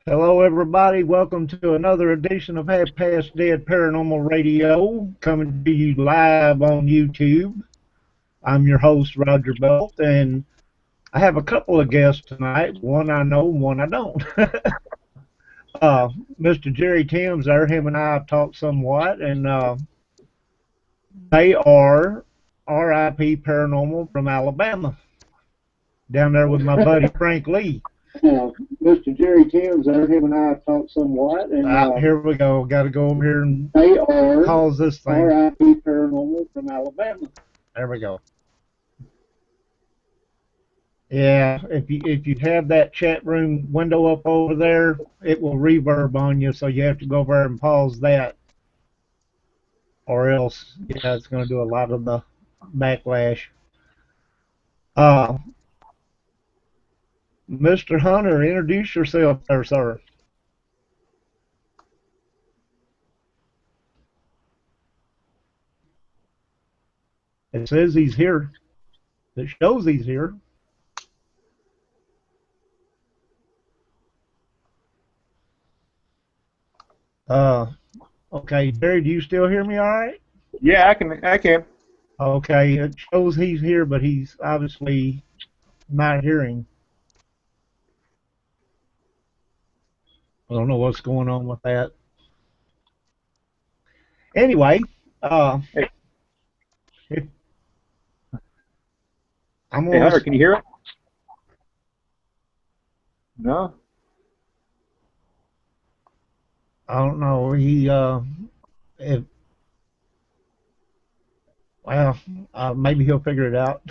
Hello, everybody. Welcome to another edition of Half Past Dead Paranormal Radio, coming to you live on YouTube. I'm your host, Roger Belt, and I have a couple of guests tonight. One I know, one I don't. Mr. Jerry Tyms there, him and I have talked somewhat, and they are RIP Paranormal from Alabama, down there with my buddy Frank Lee. Mr. Jerry Tyms there, him and I have talked somewhat. And here we go. Got to go over here and they are pause this thing. RIP Paranormal from Alabama. There we go. Yeah, if you have that chat room window up over there, it will reverb on you, so you have to go over and pause that, or else, yeah, it's going to do a lot of the backlash. Mr. Hunter, introduce yourself there, sir. It says he's here. It shows he's here. Okay, Jerry, do you still hear me all right? Yeah, I can. Okay, it shows he's here, but he's obviously not hearing. I don't know what's going on with that. Anyway, Hey, I'm hey gonna. Hunter, can you hear it? No? I don't know. Maybe he'll figure it out.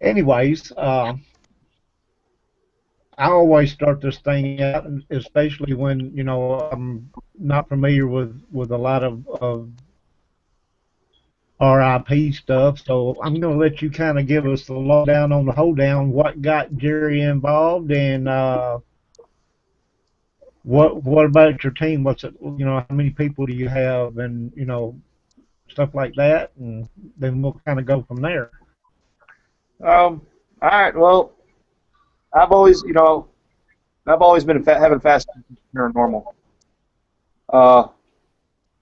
Anyways, I always start this thing out, and especially when I'm not familiar with a lot of RIP stuff. So I'm going to let you kind of give us the lowdown on the hoedown, what got Jerry involved, and what about your team? What's it? How many people do you have, and stuff like that, and then we'll kind of go from there. All right. Well, I've always been having fascination with paranormal.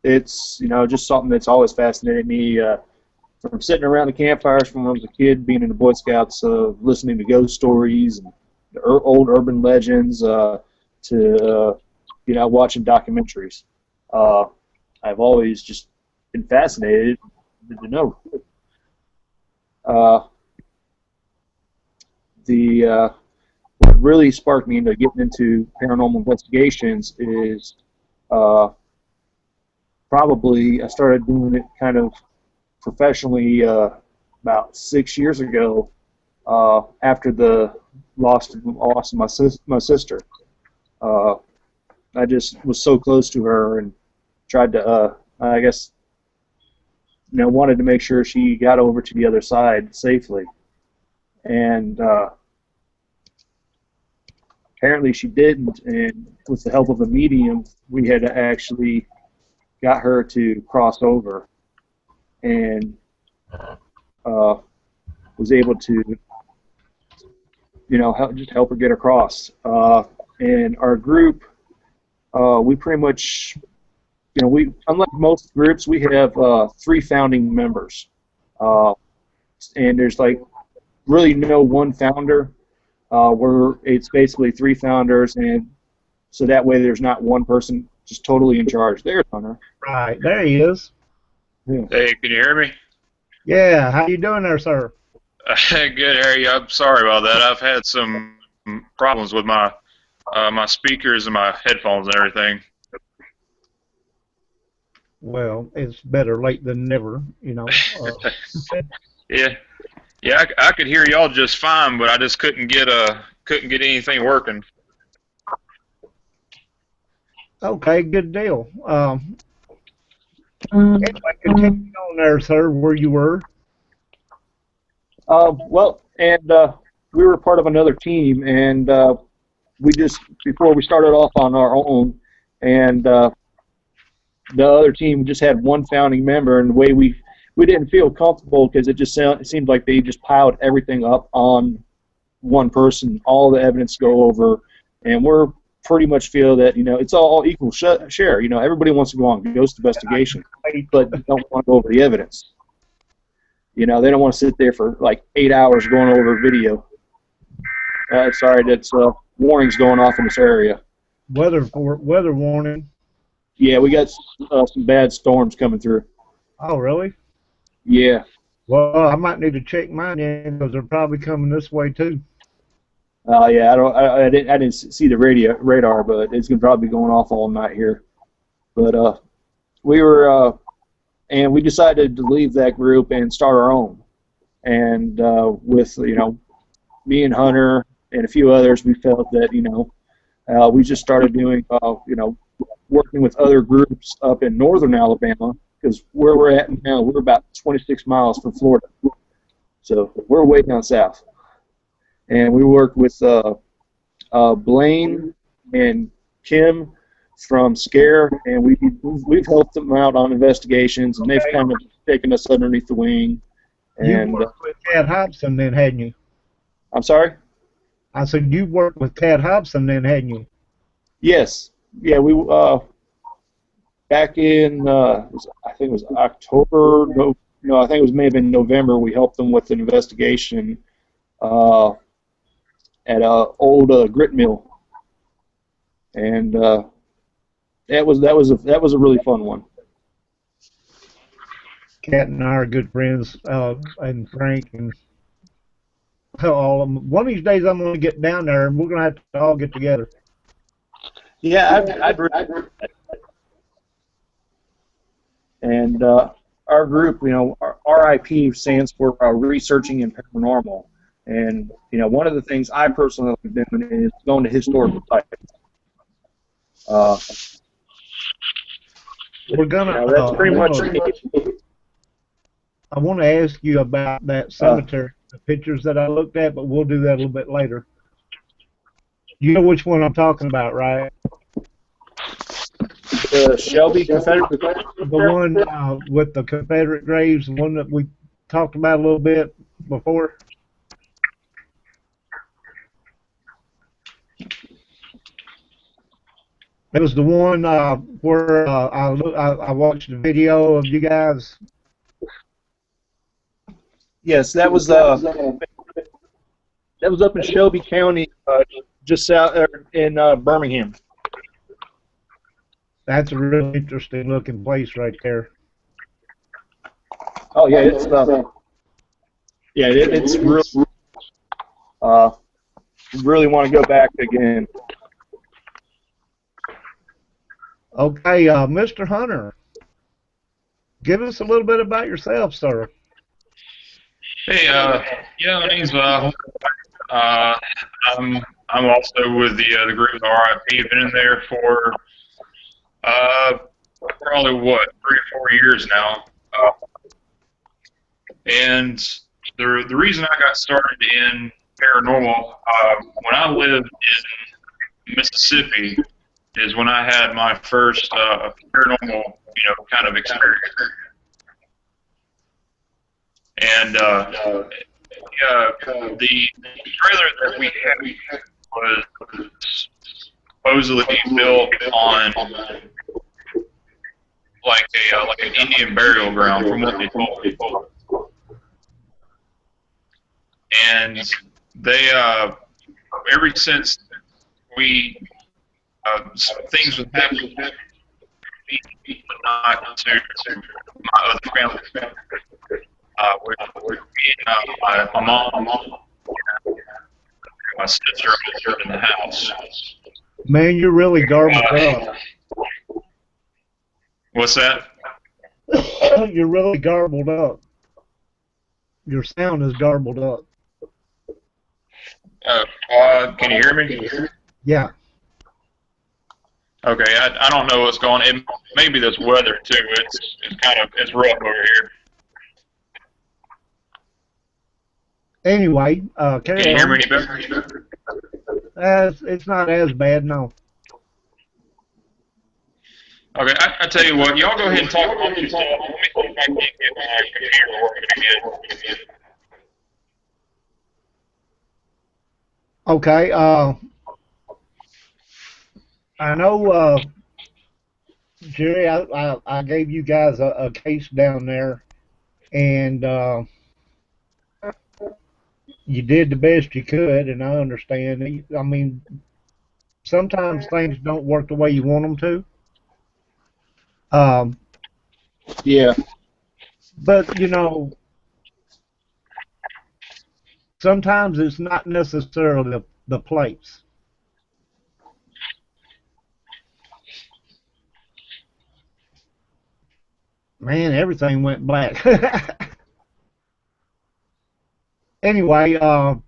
It's just something that's always fascinated me. From sitting around the campfires from when I was a kid, being in the Boy Scouts, listening to ghost stories and the old urban legends, to watching documentaries. I've always just been fascinated to know. What really sparked me into getting into paranormal investigations is probably I started doing it kind of professionally about 6 years ago after the loss of my sister. I just was so close to her and tried to, I guess, wanted to make sure she got over to the other side safely. And apparently she didn't, and with the help of a medium, we had actually got her to cross over and was able to, help her get across. And our group, we pretty much, unlike most groups, we have 3 founding members. And there's really no one founder. It's basically 3 founders, and so that way there's not one person just totally in charge. There's Hunter. Right, there he is. Yeah. Hey, can you hear me? Yeah, how you doing there, sir? Good, Harry. I'm sorry about that. I've had some problems with my my speakers and my headphones and everything. Well, it's better late than never, Yeah, I could hear y'all just fine, but I just couldn't get anything working. Okay, good deal. Anyway, continue on there, sir, where you were. We were part of another team, and before we started off on our own, and the other team just had one founding member, and the way we didn't feel comfortable because it seemed like they just piled everything up on one person, all the evidence go over, and we're pretty much feel that, it's all equal share. Everybody wants to go on ghost investigation, but they don't want to go over the evidence. They don't want to sit there for like 8 hours going over video. Sorry, that's warnings going off in this area. Weather warning. Yeah, we got some bad storms coming through. Oh, really? Yeah. Well, I might need to check mine in because they're probably coming this way too. Yeah, I didn't see the radar, but it's gonna probably be going off all night here. But we were and we decided to leave that group and start our own. And with me and Hunter and a few others, we felt that we just started doing working with other groups up in northern Alabama, because where we're at now, we're about 26 miles from Florida, so we're way down south. And we work with Blaine and Kim from Scare, and we've helped them out on investigations, and they've kind of taken us underneath the wing. And you worked with Cat Hobson then, hadn't you? I'm sorry? I said you worked with Cat Hobson then, hadn't you? Yes. Yeah, we back in I think it was October. No, I think it may have been November. We helped them with an investigation at a old grit mill, and that was a really fun one. Cat and I are good friends, and Frank and all of them. One of these days I'm going to get down there, and we're going to have to all get together. Yeah, I'd and our group, our RIP stands for Researching in Paranormal. And, one of the things I personally have been doing is going to historical sites. We're going to... that's pretty much... I want to ask you about that cemetery, the pictures that I looked at, but we'll do that a little bit later. You know which one I'm talking about, right? The Shelby Confederate? The one with the Confederate graves, the one that we talked about a little bit before. It was the one where I watched a video of you guys. Yes, that was up in Shelby County, just south in Birmingham. That's a really interesting looking place right there. Oh yeah, it's it's really really want to go back again. Okay, Mr. Hunter, give us a little bit about yourself, sir. Hey, yeah, my name's I'm also with the group RIP. Been in there for probably 3 or 4 years now. And the reason I got started in paranormal, when I lived in Mississippi, is when I had my first paranormal, kind of experience. And the trailer that we had was supposedly built on like an Indian burial ground, from what they told me. And they ever since we things would happen, not to my other family. We're my mom, my sister in the house. Man, you're really garbled up. What's that? You're really garbled up. Your sound is garbled up. Can you hear me? Yeah. Okay, I don't know what's going on. Maybe this weather too. It's rough over here. Anyway, can you hear me any better? It's not as bad, no. Okay, I tell you what, y'all go ahead and talk about yourself. Let me see if I can get my computer working again. Okay, I know, Jerry. I gave you guys a case down there, and you did the best you could, and I understand. I mean, sometimes things don't work the way you want them to. Um, Yeah. but sometimes it's not necessarily the place. Man, everything went black. Anyway, have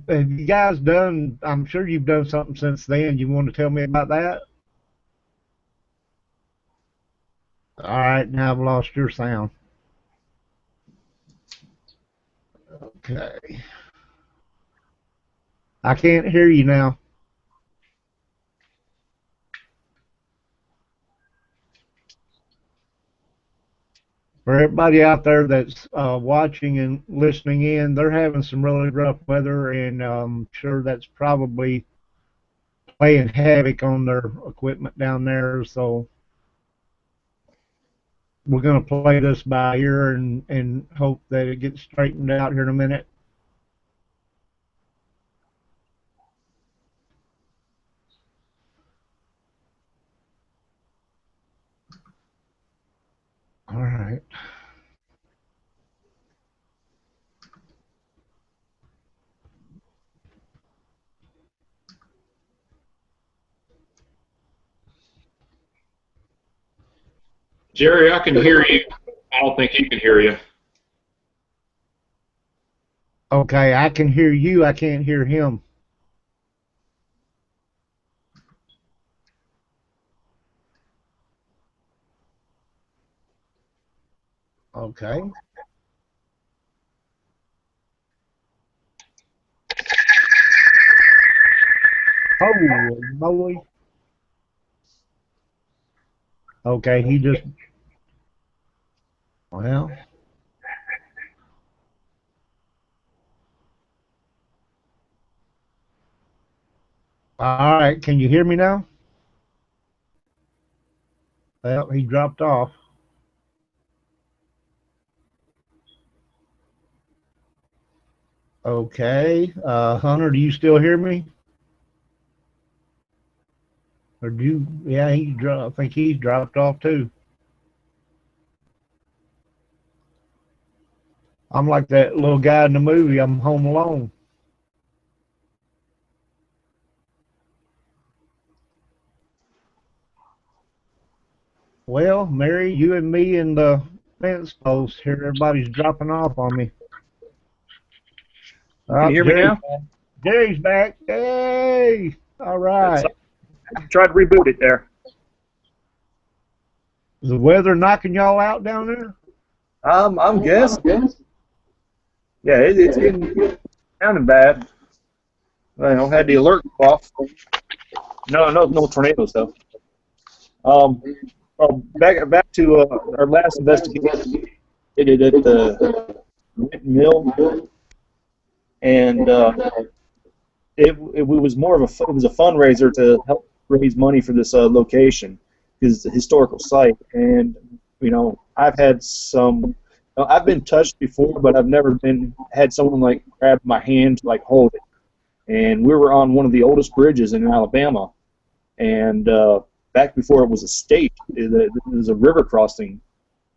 you guys done? I'm sure you've done something since then. You want to tell me about that? All right, now I've lost your sound. Okay, I can't hear you now. For everybody out there that's watching and listening in, they're having some really rough weather, and I'm sure that's probably playing havoc on their equipment down there. So we're going to play this by ear and hope that it gets straightened out here in a minute. All right. Jerry, I can hear you. I don't think he can hear you. Okay, I can hear you. I can't hear him. Okay. Holy moly. Okay, he just, well, all right. Can you hear me now? Well, he dropped off. Okay. Hunter, do you still hear me? Or do you, yeah, I think he's dropped off too. I'm like that little guy in the movie. I'm home alone. Well, Mary, you and me and the fence post here, everybody's dropping off on me. Can you hear me now? Jerry's back. Hey! All right. Tried to reboot it there. Is the weather knocking y'all out down there? I'm guessing. Yeah, it's getting sounding bad. Well, had the alert off. No tornadoes though. Um, well, back to our last investigation. It did at the mill, and it was more of it was a fundraiser to help raise money for this location, because it's a historical site. And I've had some. I've been touched before, but I've never had someone like grab my hand to like hold it. And we were on one of the oldest bridges in Alabama, and back before it was a state, it was a river crossing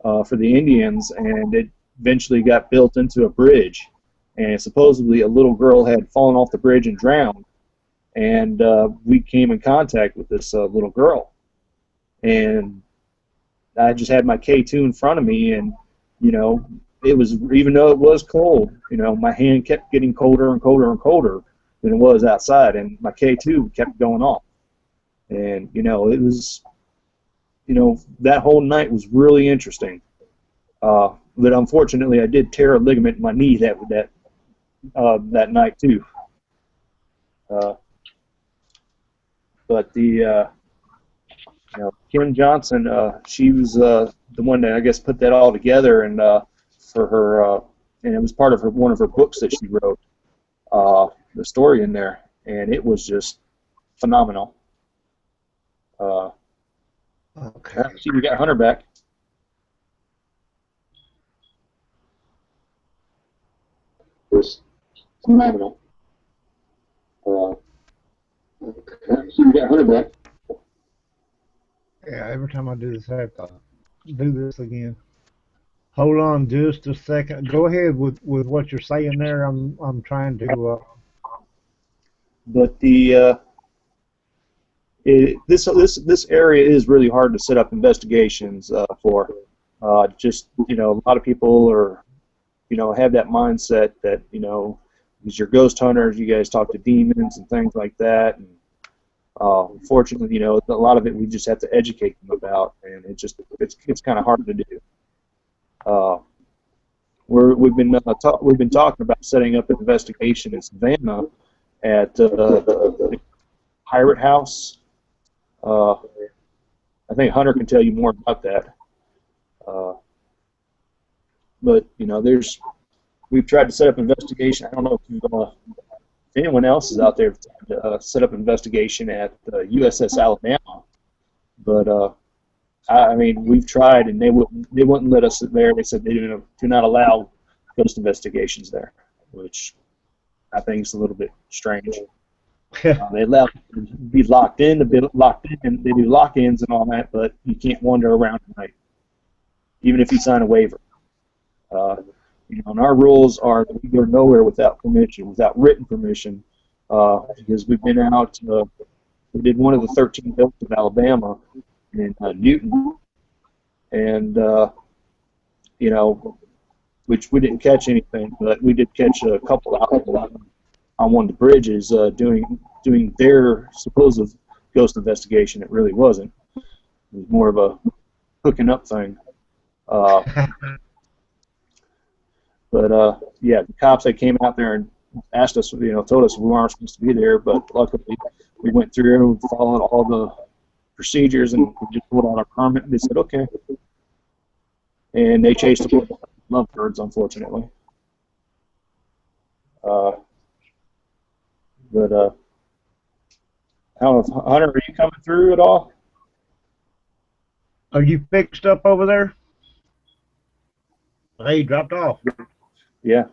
for the Indians, and it eventually got built into a bridge. And supposedly a little girl had fallen off the bridge and drowned, and we came in contact with this little girl. And I just had my K2 in front of me, and it was, even though it was cold, my hand kept getting colder and colder and colder than it was outside, and my K2 kept going off. And it was, that whole night was really interesting. But unfortunately, I did tear a ligament in my knee that night too. But the Kim Johnson, she was the one that I guess put that all together, and for her, and it was part of one of her books that she wrote, the story in there, and it was just phenomenal. Okay. See, we got Hunter back. Was phenomenal. See, we got Hunter back. Yeah, every time I do this, I have to do this again. Hold on just a second. Go ahead with what you're saying there. I'm trying to. But the this area is really hard to set up investigations for. Just a lot of people are have that mindset that because you're ghost hunters, you guys talk to demons and things like that. And unfortunately, a lot of it we just have to educate them about, and it's kind of hard to do. We've been talking about setting up an investigation in Savannah at the Pirate House. I think Hunter can tell you more about that. But we've tried to set up an investigation. I don't know if anyone else is out there to set up an investigation at USS Alabama, but I mean we've tried and they wouldn't let us there. They said they do not allow ghost investigations there, which I think is a little bit strange. They allow you to be locked in, they do lock-ins and all that, but you can't wander around at night, even if you sign a waiver. And our rules are that we go nowhere without permission, without written permission, because we've been out. We did one of the 13 ghosts of Alabama in Newton, and which we didn't catch anything, but we did catch a couple of people on one of the bridges doing their supposed ghost investigation. It really wasn't. It was more of a hooking up thing. But yeah, the cops that came out there and asked us, told us we weren't supposed to be there, but luckily we went through and followed all the procedures and we just pulled out our permit and they said okay. And they chased them with lovebirds, unfortunately. But I don't know, if, Hunter, are you coming through at all? Are you fixed up over there? Hey, he dropped off. Yeah.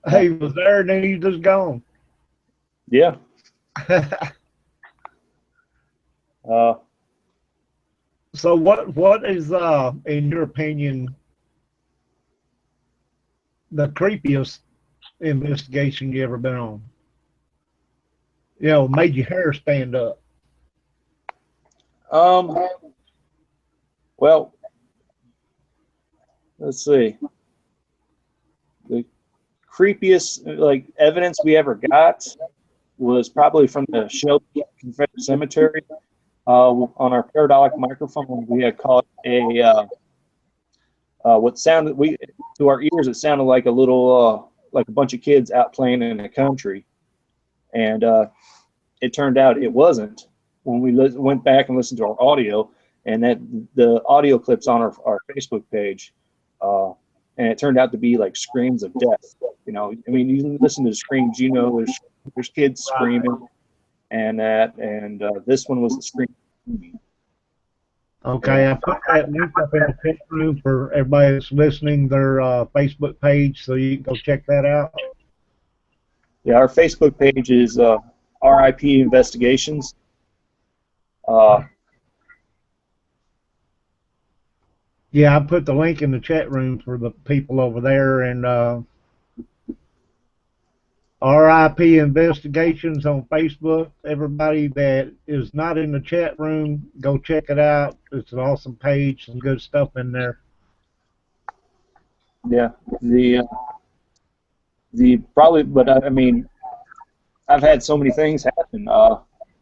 Hey, he was there and then he's just gone. Yeah. So what is in your opinion the creepiest investigation you ever been on? Made your hair stand up. Well, let's see. The creepiest evidence we ever got was probably from the Shelby Confederate Cemetery. On our parabolic microphone, we had caught a what sounded to our ears it sounded like a little like a bunch of kids out playing in the country, and it turned out it wasn't. When we went back and listened to our audio, and that the audio clips on our Facebook page, and it turned out to be like screams of death. I mean, you listen to the screams, there's kids screaming, and this one was the scream. Okay, I put that link up in the chat room for everybody that's listening, their Facebook page, so you can go check that out. Yeah, our Facebook page is RIP Investigations. Yeah, I put the link in the chat room for the people over there, and RIP Investigations on Facebook. Everybody that is not in the chat room, go check it out. It's an awesome page, some good stuff in there. Yeah, but I mean, I've had so many things happen.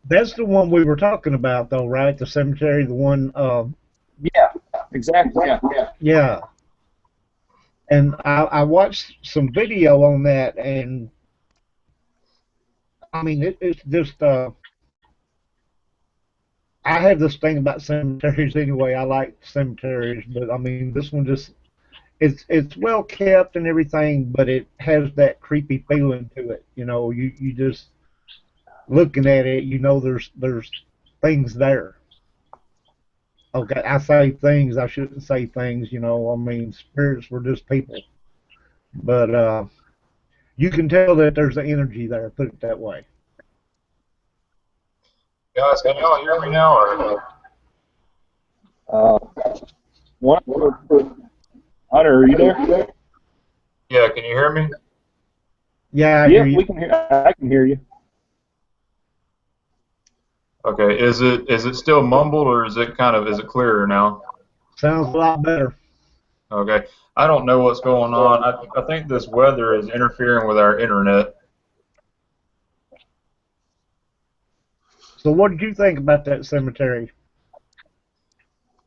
That's the one we were talking about, though, right? The cemetery, the one. Yeah, exactly. Yeah. Yeah. And I watched some video on that, and I mean, it's just. I have this thing about cemeteries anyway. I like cemeteries, but I mean, this one just. It's well kept and everything, but it has that creepy feeling to it. You looking at it, you know there's things there. Okay, I say things. I shouldn't say things. You know, I mean spirits were just people, but you can tell that there's an energy there. Put it that way. Guys, can y'all hear me now? Or Uh, one, Hunter, are you there? yeah, can you hear me? Yeah, I Yeah, hear you. we can hear. I can hear you. Okay, is it still mumbled or is it clearer now? Sounds a lot better. Okay, I don't know what's going on. I think this weather is interfering with our internet. So, what did you think about that cemetery?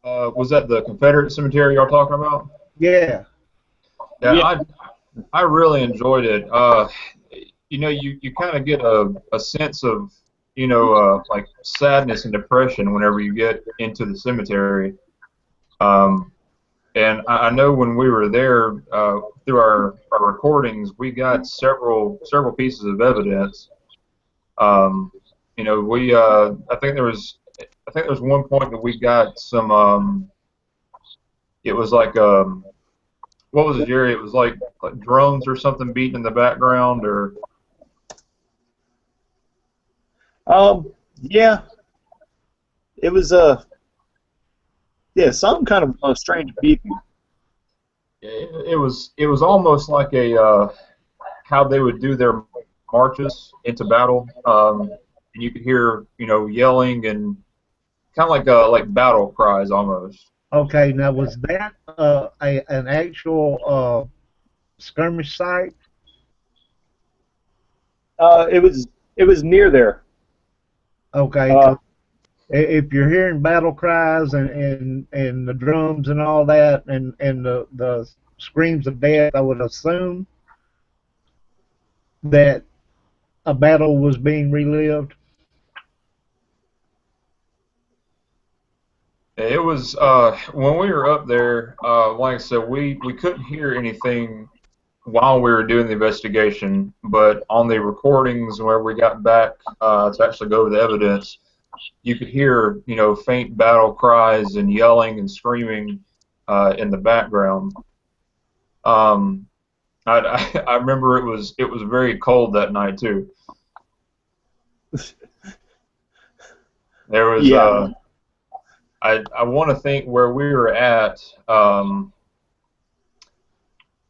Was that the Confederate cemetery y'all talking about? Yeah. Yeah, Yeah. I really enjoyed it. You know, you kind of get a sense of, you know, like sadness and depression whenever you get into the cemetery. Um, and I know when we were there, through our recordings, we got several pieces of evidence. Um, you know, I think there was one point that we got some. It was like what was it, Jerry? It was like drums or something beating in the background, or Yeah, it was yeah, some kind of strange beeping. it was almost like a how they would do their marches into battle, and you could hear, you know, yelling and kind of like battle cries almost. Okay. Now, was that an actual skirmish site? It was near there. Okay. Uh, 'Cause if you're hearing battle cries and the drums and all that and the screams of death, I would assume that a battle was being relived. It was when we were up there. Like I said, we couldn't hear anything while we were doing the investigation, but on the recordings where we got back to actually go over the evidence, you could hear, you know, faint battle cries and yelling and screaming in the background. Um, I remember it was very cold that night too. There was yeah. I want to think where we were at.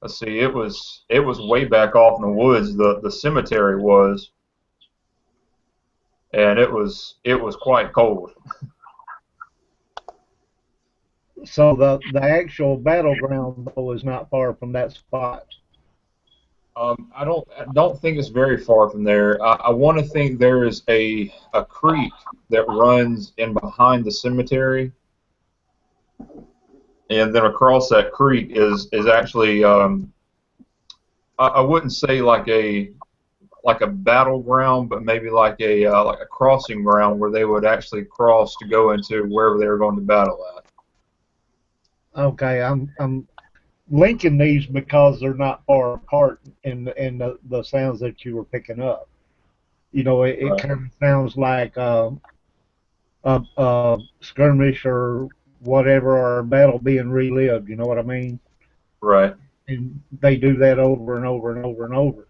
Let's see, it was way back off in the woods. The cemetery was, and it was quite cold. So the actual battleground though is not far from that spot. I don't think it's very far from there. I want to think there is a creek that runs in behind the cemetery, and then across that creek is actually I wouldn't say like a battleground, but maybe like a crossing ground where they would actually cross to go into wherever they were going to battle at. Okay, I'm linking these because they're not far apart in the sounds that you were picking up. You know, it Right. kind of sounds like a skirmish or whatever, or a battle being relived. You know what I mean? Right. And they do that over and over and over and over.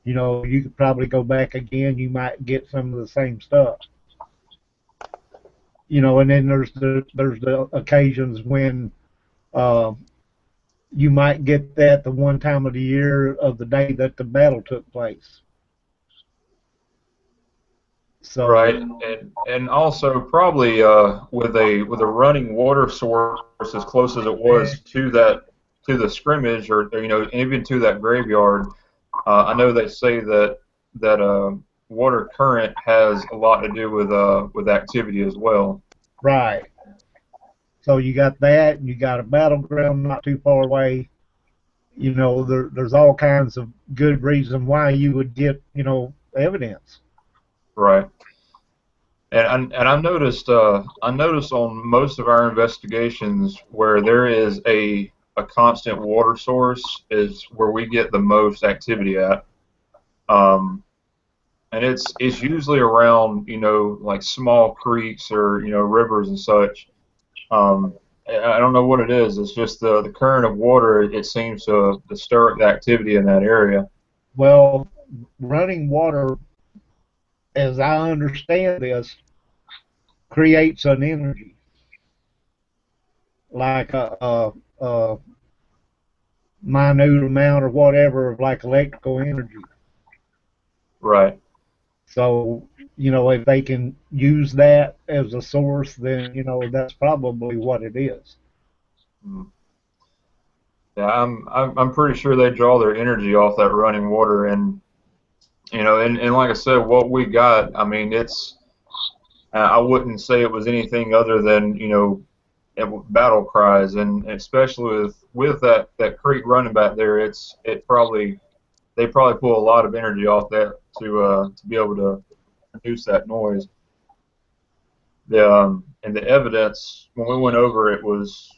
You know, you could probably go back again. You might get some of the same stuff. You know, and then there's the occasions when uh, you might get that the one time of the year of the day that the battle took place. Right, So and also probably with a running water source as close as it was to the scrimmage, or you know, even to that graveyard. I know they say that water current has a lot to do with activity as well. right. So you got that, and you got a battleground not too far away. You know, there's all kinds of good reason why you would get, you know, evidence. Right. And I noticed on most of our investigations where there is a constant water source is where we get the most activity at. Um, and it's usually around, like small creeks or rivers and such. I don't know what it is. It's just the current of water. It seems to stir up the activity in that area. Well, running water, as I understand this, creates an energy, like a minute amount or whatever of like electrical energy. Right. So, if they can use that as a source, then, that's probably what it is. Mm. Yeah, I'm pretty sure they draw their energy off that running water, and and like I said, what we got, I mean, I wouldn't say it was anything other than battle cries, and especially with that creek running back there, they probably pull a lot of energy off that to be able to produce that noise. And the evidence when we went over it was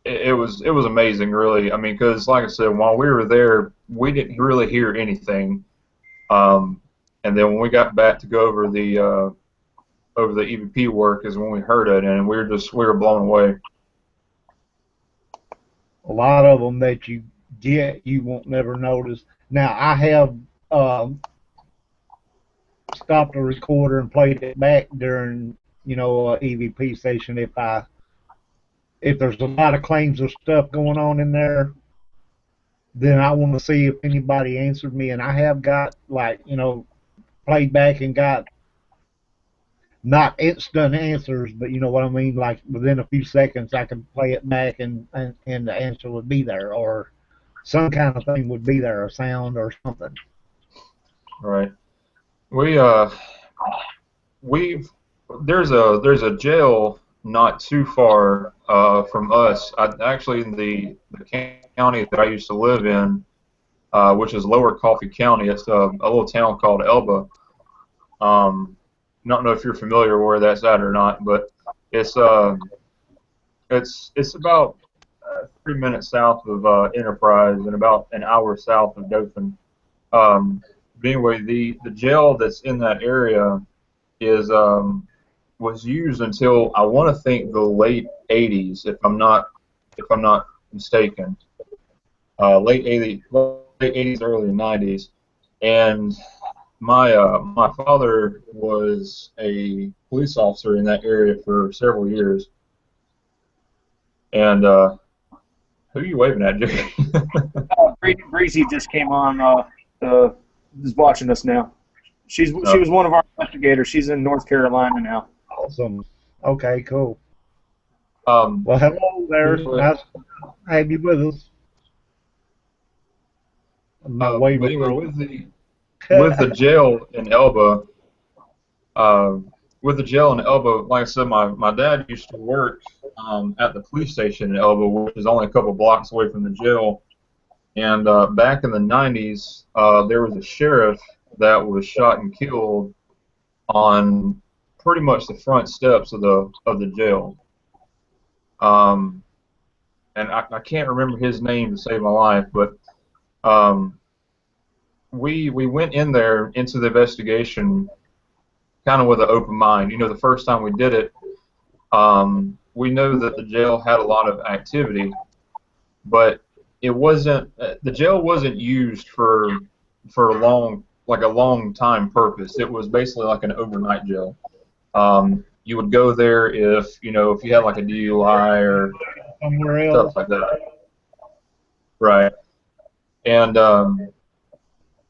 amazing, really. I mean, because like I said, while we were there, we didn't really hear anything. And then when we got back to go over the EVP work is when we heard it, and we were blown away. A lot of them that you get, you won't never notice. Now, I have stopped the recorder and played it back during, a EVP session if there's a lot of claims of stuff going on in there, then I want to see if anybody answered me. And I have got, like, played back and got not instant answers, but you know what I mean? Like within a few seconds, I could play it back and the answer would be there, or some kind of thing would be there, a sound or something. Right. We we've there's a jail not too far from us. Actually, in the county that I used to live in, which is Lower Coffee County. It's a little town called Elba. Don't know if you're familiar where that's at or not, but it's it's about 3 minutes south of Enterprise and about an hour south of Dothan. But anyway, the jail that's in that area is was used until I want to think the late 80s, if I'm not mistaken. Late 80s, early 90s, and my father was a police officer in that area for several years. And who are you waving at, Jerry? Breezy just came on. Is watching us now. She was one of our investigators. She's in North Carolina now. Awesome. Okay, cool. Well, hello there. Nice to have you with us. I'm not waving anyway, with the jail in Elba, like I said, my dad used to work at the police station in Elba, which is only a couple blocks away from the jail. And back in the 90s, there was a sheriff that was shot and killed on pretty much the front steps of the jail. And I can't remember his name to save my life, but we went in there into the investigation kind of with an open mind. The first time we did it, we know that the jail had a lot of activity, but it wasn't. The jail wasn't used for a long time purpose. It was basically like an overnight jail. You would go there if you had like a DUI or somewhere else, stuff like that. Right. And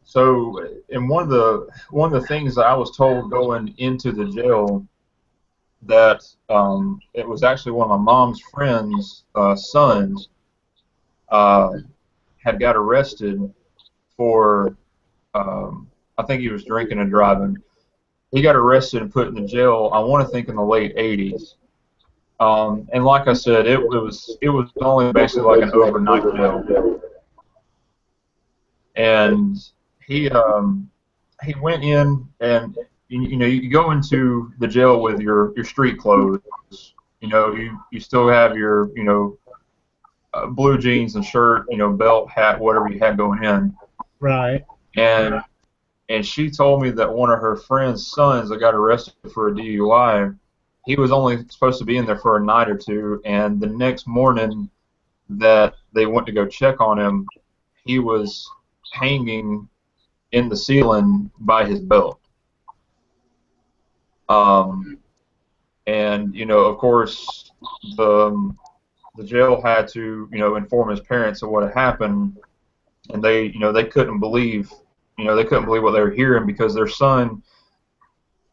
so, and one of the things that I was told going into the jail, that it was actually one of my mom's friends' sons had got arrested for I think he was drinking and driving. He got arrested and put in the jail, I want to think in the late 80s. And like I said, it was only basically like an overnight jail. And he went in, and you go into the jail with your street clothes. You still have your blue jeans and shirt, belt, hat, whatever you had going in. Right. And and she told me that one of her friend's sons that got arrested for a DUI, he was only supposed to be in there for a night or two, and the next morning that they went to go check on him, he was hanging in the ceiling by his belt. And of course, the jail had to inform his parents of what had happened, and they couldn't believe what they were hearing, because their son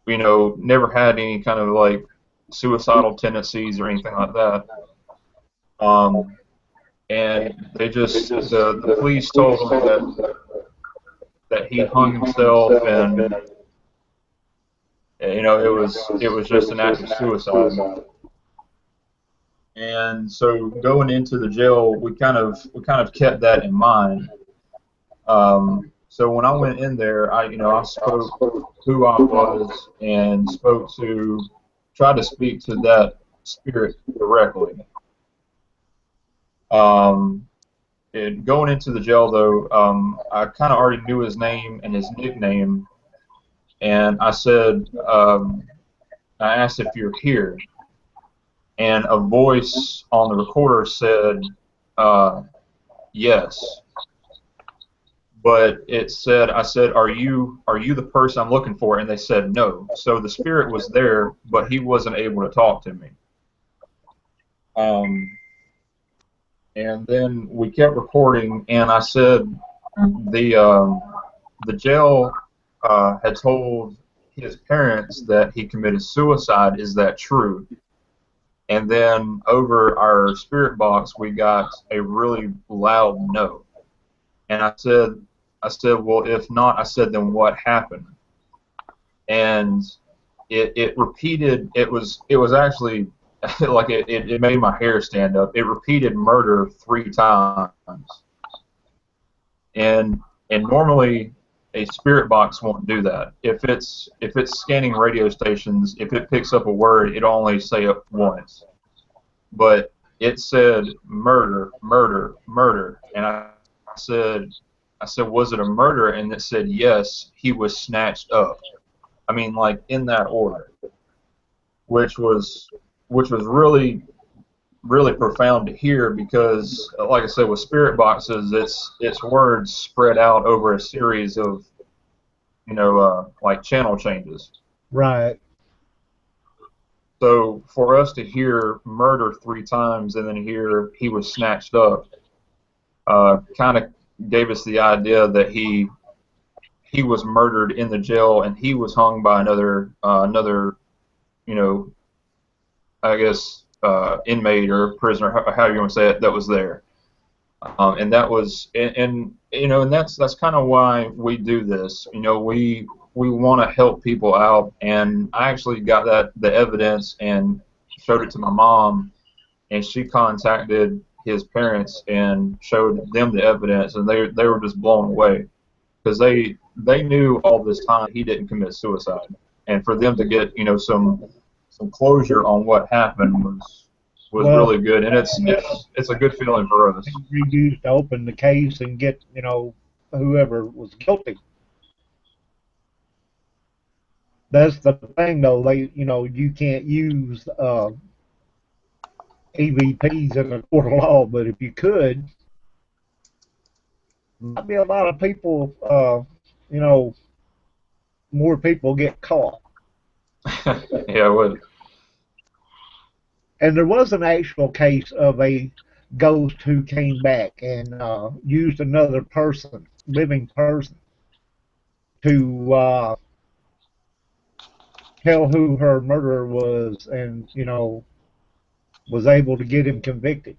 never had any kind of like suicidal tendencies or anything like that. And the police told him that he hung himself, and it was just an act of suicide. And so going into the jail, we kind of kept that in mind. So when I went in there, I spoke who I was and tried to speak to that spirit directly. Going into the jail, though, I kind of already knew his name and his nickname, and I said, I asked if you're here, and a voice on the recorder said, yes. But I said, are you the person I'm looking for? And they said no. So the spirit was there, but he wasn't able to talk to me. And then we kept recording, and I said the jail had told his parents that he committed suicide. Is that true? And then over our spirit box, we got a really loud no. And I said, well, if not, I said, then what happened? And it repeated. It was actually like it made my hair stand up. It repeated murder 3 times. And normally a spirit box won't do that. If it's scanning radio stations, if it picks up a word, it'll only say it once. But it said murder, murder, murder. And I said, was it a murder? And it said, yes, he was snatched up. I mean, like in that order, which was really, really profound to hear, because, like I said, with spirit boxes, it's words spread out over a series of, like channel changes. Right. So for us to hear murder 3 times and then hear he was snatched up, kind of gave us the idea that he was murdered in the jail, and he was hung by another I guess inmate or prisoner, however you want to say it, that was there. And that was, and that's kind of why we do this. We want to help people out, and I actually got the evidence and showed it to my mom, and she contacted his parents and showed them the evidence, and they were just blown away, because they knew all this time he didn't commit suicide, and for them to get some closure on what happened was really good, and it's a good feeling for us. We used to open the case and get whoever was guilty. That's the thing, though. You can't use EVPs in a court of law, but if you could, might be a lot of people. More people get caught. Yeah, it would. And there was an actual case of a ghost who came back and used another person, living person, to tell who her murderer was, and was able to get him convicted.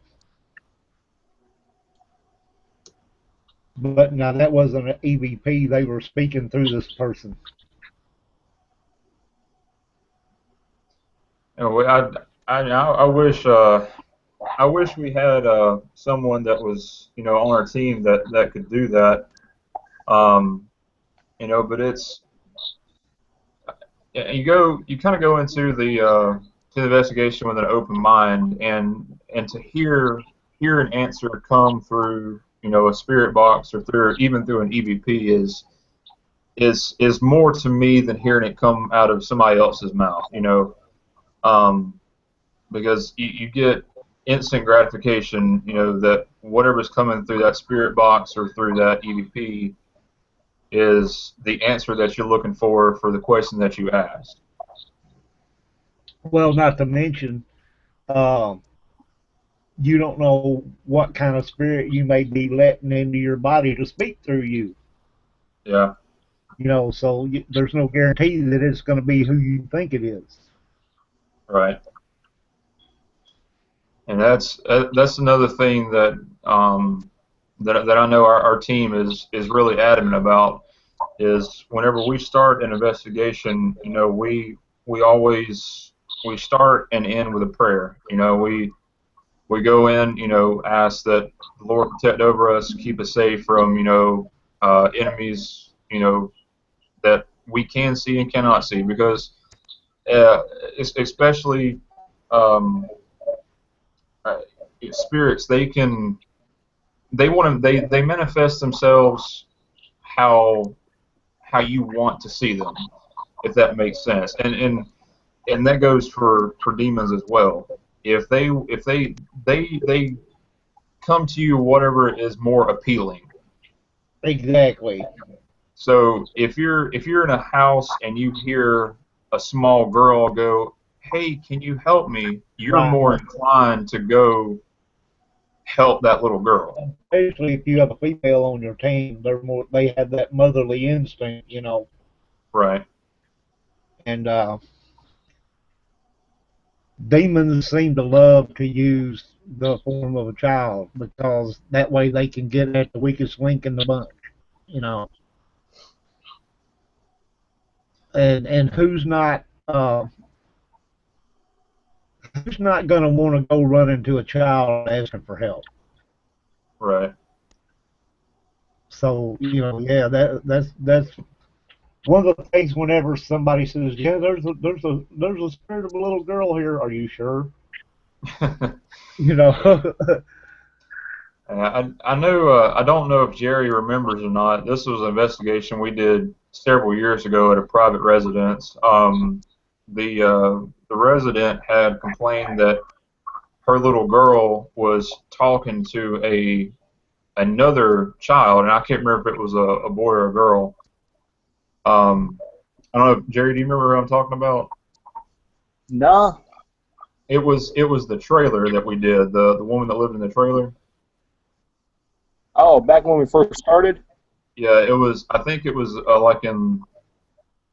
But now that wasn't an EVP; they were speaking through this person. I wish we had someone that was on our team that could do that. But it's you kind of go into the investigation with an open mind, and to hear an answer come through a spirit box or even through an EVP is more to me than hearing it come out of somebody else's mouth. Because you get instant gratification. That whatever's coming through that spirit box or through that EVP is the answer that you're looking for the question that you asked. Well, not to mention, you don't know what kind of spirit you may be letting into your body to speak through you. Yeah. So there's no guarantee that it's going to be who you think it is. Right. And that's another thing that that I know our team is really adamant about is whenever we start an investigation, we always start and end with a prayer. We go in, ask that the Lord protect over us, keep us safe from enemies, that we can see and cannot see, because especially spirits, they manifest themselves how you want to see them, if that makes sense, and that goes for demons as well. If they come to you, whatever is more appealing. Exactly. So if you're in a house and you hear a small girl go, "Hey, can you help me?" You're Right. more inclined to go help that little girl. Especially if you have a female on your team, they have that motherly instinct, Right. And demons seem to love to use the form of a child because that way they can get at the weakest link in the bunch. And who's not going to want to go run into a child asking for help? Right. So yeah, that's one of the things. Whenever somebody says, "Yeah, there's a spirit of a little girl here," are you sure? you know. I know. I don't know if Jerry remembers or not. This was an investigation we did several years ago at a private residence. The resident had complained that her little girl was talking to another child, and I can't remember if it was a boy or a girl. I don't know, Jerry. Do you remember who I'm talking about? Nah. It was the trailer that we did. The woman that lived in the trailer. Oh, back when we first started? Yeah, it was. I think it was like in.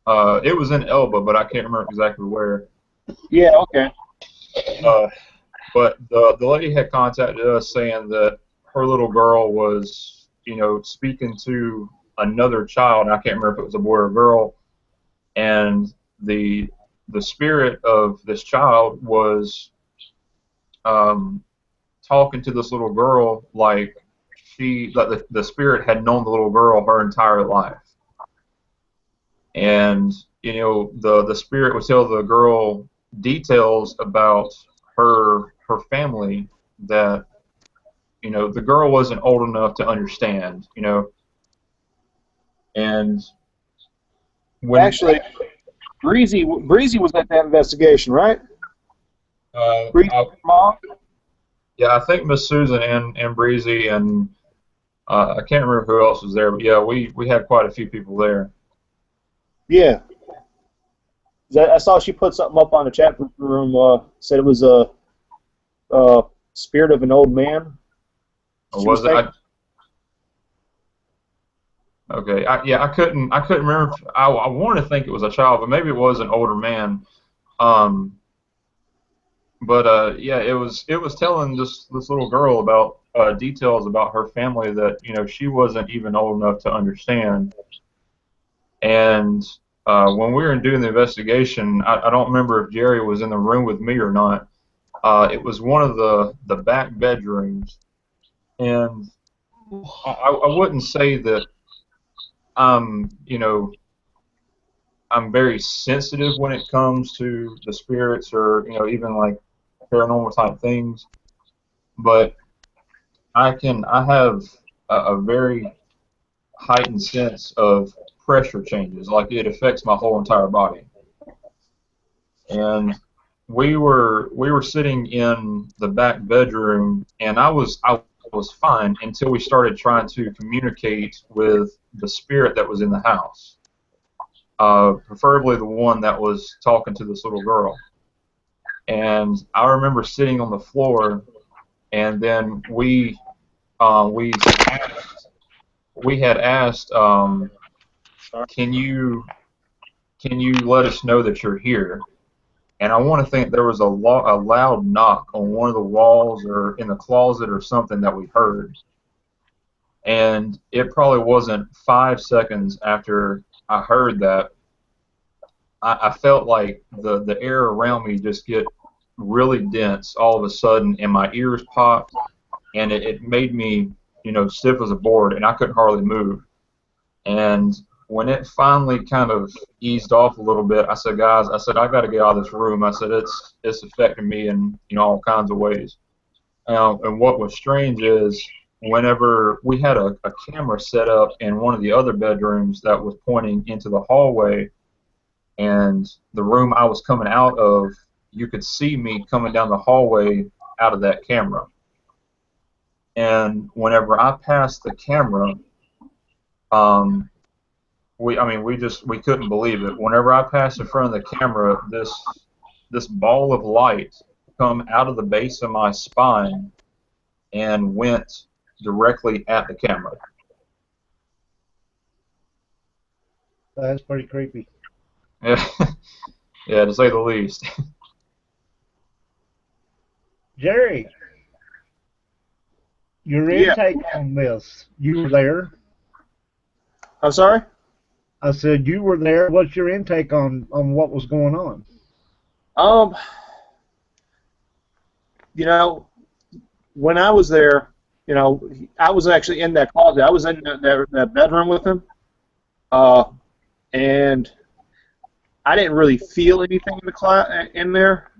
It was in Elba, but I can't remember exactly where. Yeah. Okay. But the lady had contacted us saying that her little girl was, speaking to another child. And I can't remember if it was a boy or a girl, and the spirit of this child was talking to this little girl like the spirit had known the little girl her entire life. And the spirit would tell the girl details about her family that the girl wasn't old enough to understand. And when Actually, Breezy was at that investigation, right? Breezy's mom. Yeah, I think Miss Susan and Breezy and I can't remember who else was there, but yeah, we had quite a few people there. Yeah. I saw she put something up on the chat room. Said it was a spirit of an old man. Or was it? Okay. I couldn't remember. I wanted to think it was a child, but maybe it was an older man. But yeah, it was telling this little girl about details about her family that she wasn't even old enough to understand. And when we were doing the investigation, I don't remember if Jerry was in the room with me or not. It was one of the back bedrooms, and I wouldn't say that I'm very sensitive when it comes to the spirits or even like paranormal type things, but I have a very heightened sense of pressure changes, like it affects my whole entire body. And we were sitting in the back bedroom, and I was fine until we started trying to communicate with the spirit that was in the house, preferably the one that was talking to this little girl. And I remember sitting on the floor, and then we had asked, can you let us know that you're here? And I want to think there was a loud knock on one of the walls or in the closet or something that we heard. And it probably wasn't 5 seconds after I heard that, I felt like the air around me just get really dense all of a sudden, and my ears popped, and it made me, stiff as a board, and I couldn't hardly move. And when it finally kind of eased off a little bit, I said, guys, I got to get out of this room. I said, it's affecting me in all kinds of ways. And what was strange is whenever we had a camera set up in one of the other bedrooms that was pointing into the hallway, and the room I was coming out of, you could see me coming down the hallway out of that camera. And whenever I passed the camera, we couldn't believe it. Whenever I passed in front of the camera, this ball of light come out of the base of my spine and went directly at the camera. That's pretty creepy. Yeah, yeah, to say the least. Jerry, your intake on this, you were there. I'm sorry? I said you were there. What's your intake on what was going on? When I was there, I was actually in that closet. I was in that bedroom with him, and I didn't really feel anything in there.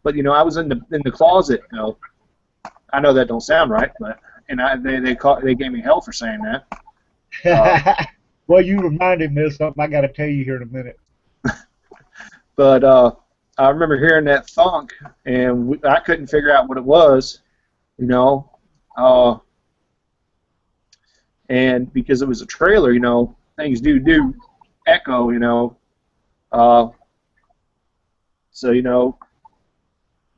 But I was in the closet. I know that don't sound right, but they gave me hell for saying that. Well, you reminded me of something I got to tell you here in a minute. But I remember hearing that thunk, and I couldn't figure out what it was, and because it was a trailer, things do echo, so,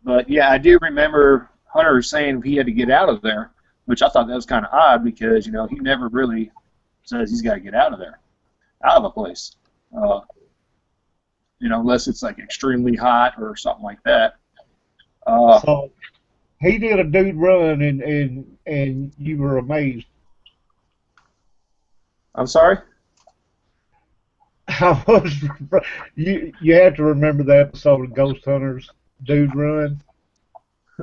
but yeah, I do remember Hunter saying he had to get out of there, which I thought that was kind of odd because, he never really says he's got to get out of there, out of a place, unless it's like extremely hot or something like that. So he did a dude run, and you were amazed. I'm sorry? You have to remember the episode of Ghost Hunters, Dude Run.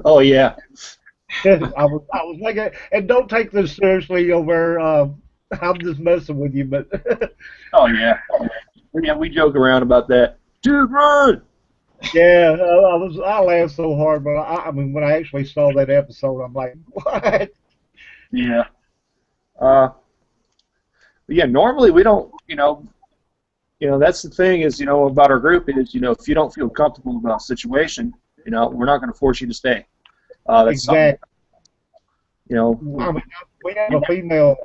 Oh yeah. I was thinking, and don't take this seriously over. I'm just messing with you, but. Oh yeah. Yeah, we joke around about that. Dude, run! Yeah, I laughed so hard, but I mean, when I actually saw that episode, I'm like, what? Yeah. But yeah, normally we don't, that's the thing is, about our group is, if you don't feel comfortable about a situation, we're not going to force you to stay. That's exactly. I mean, we have a female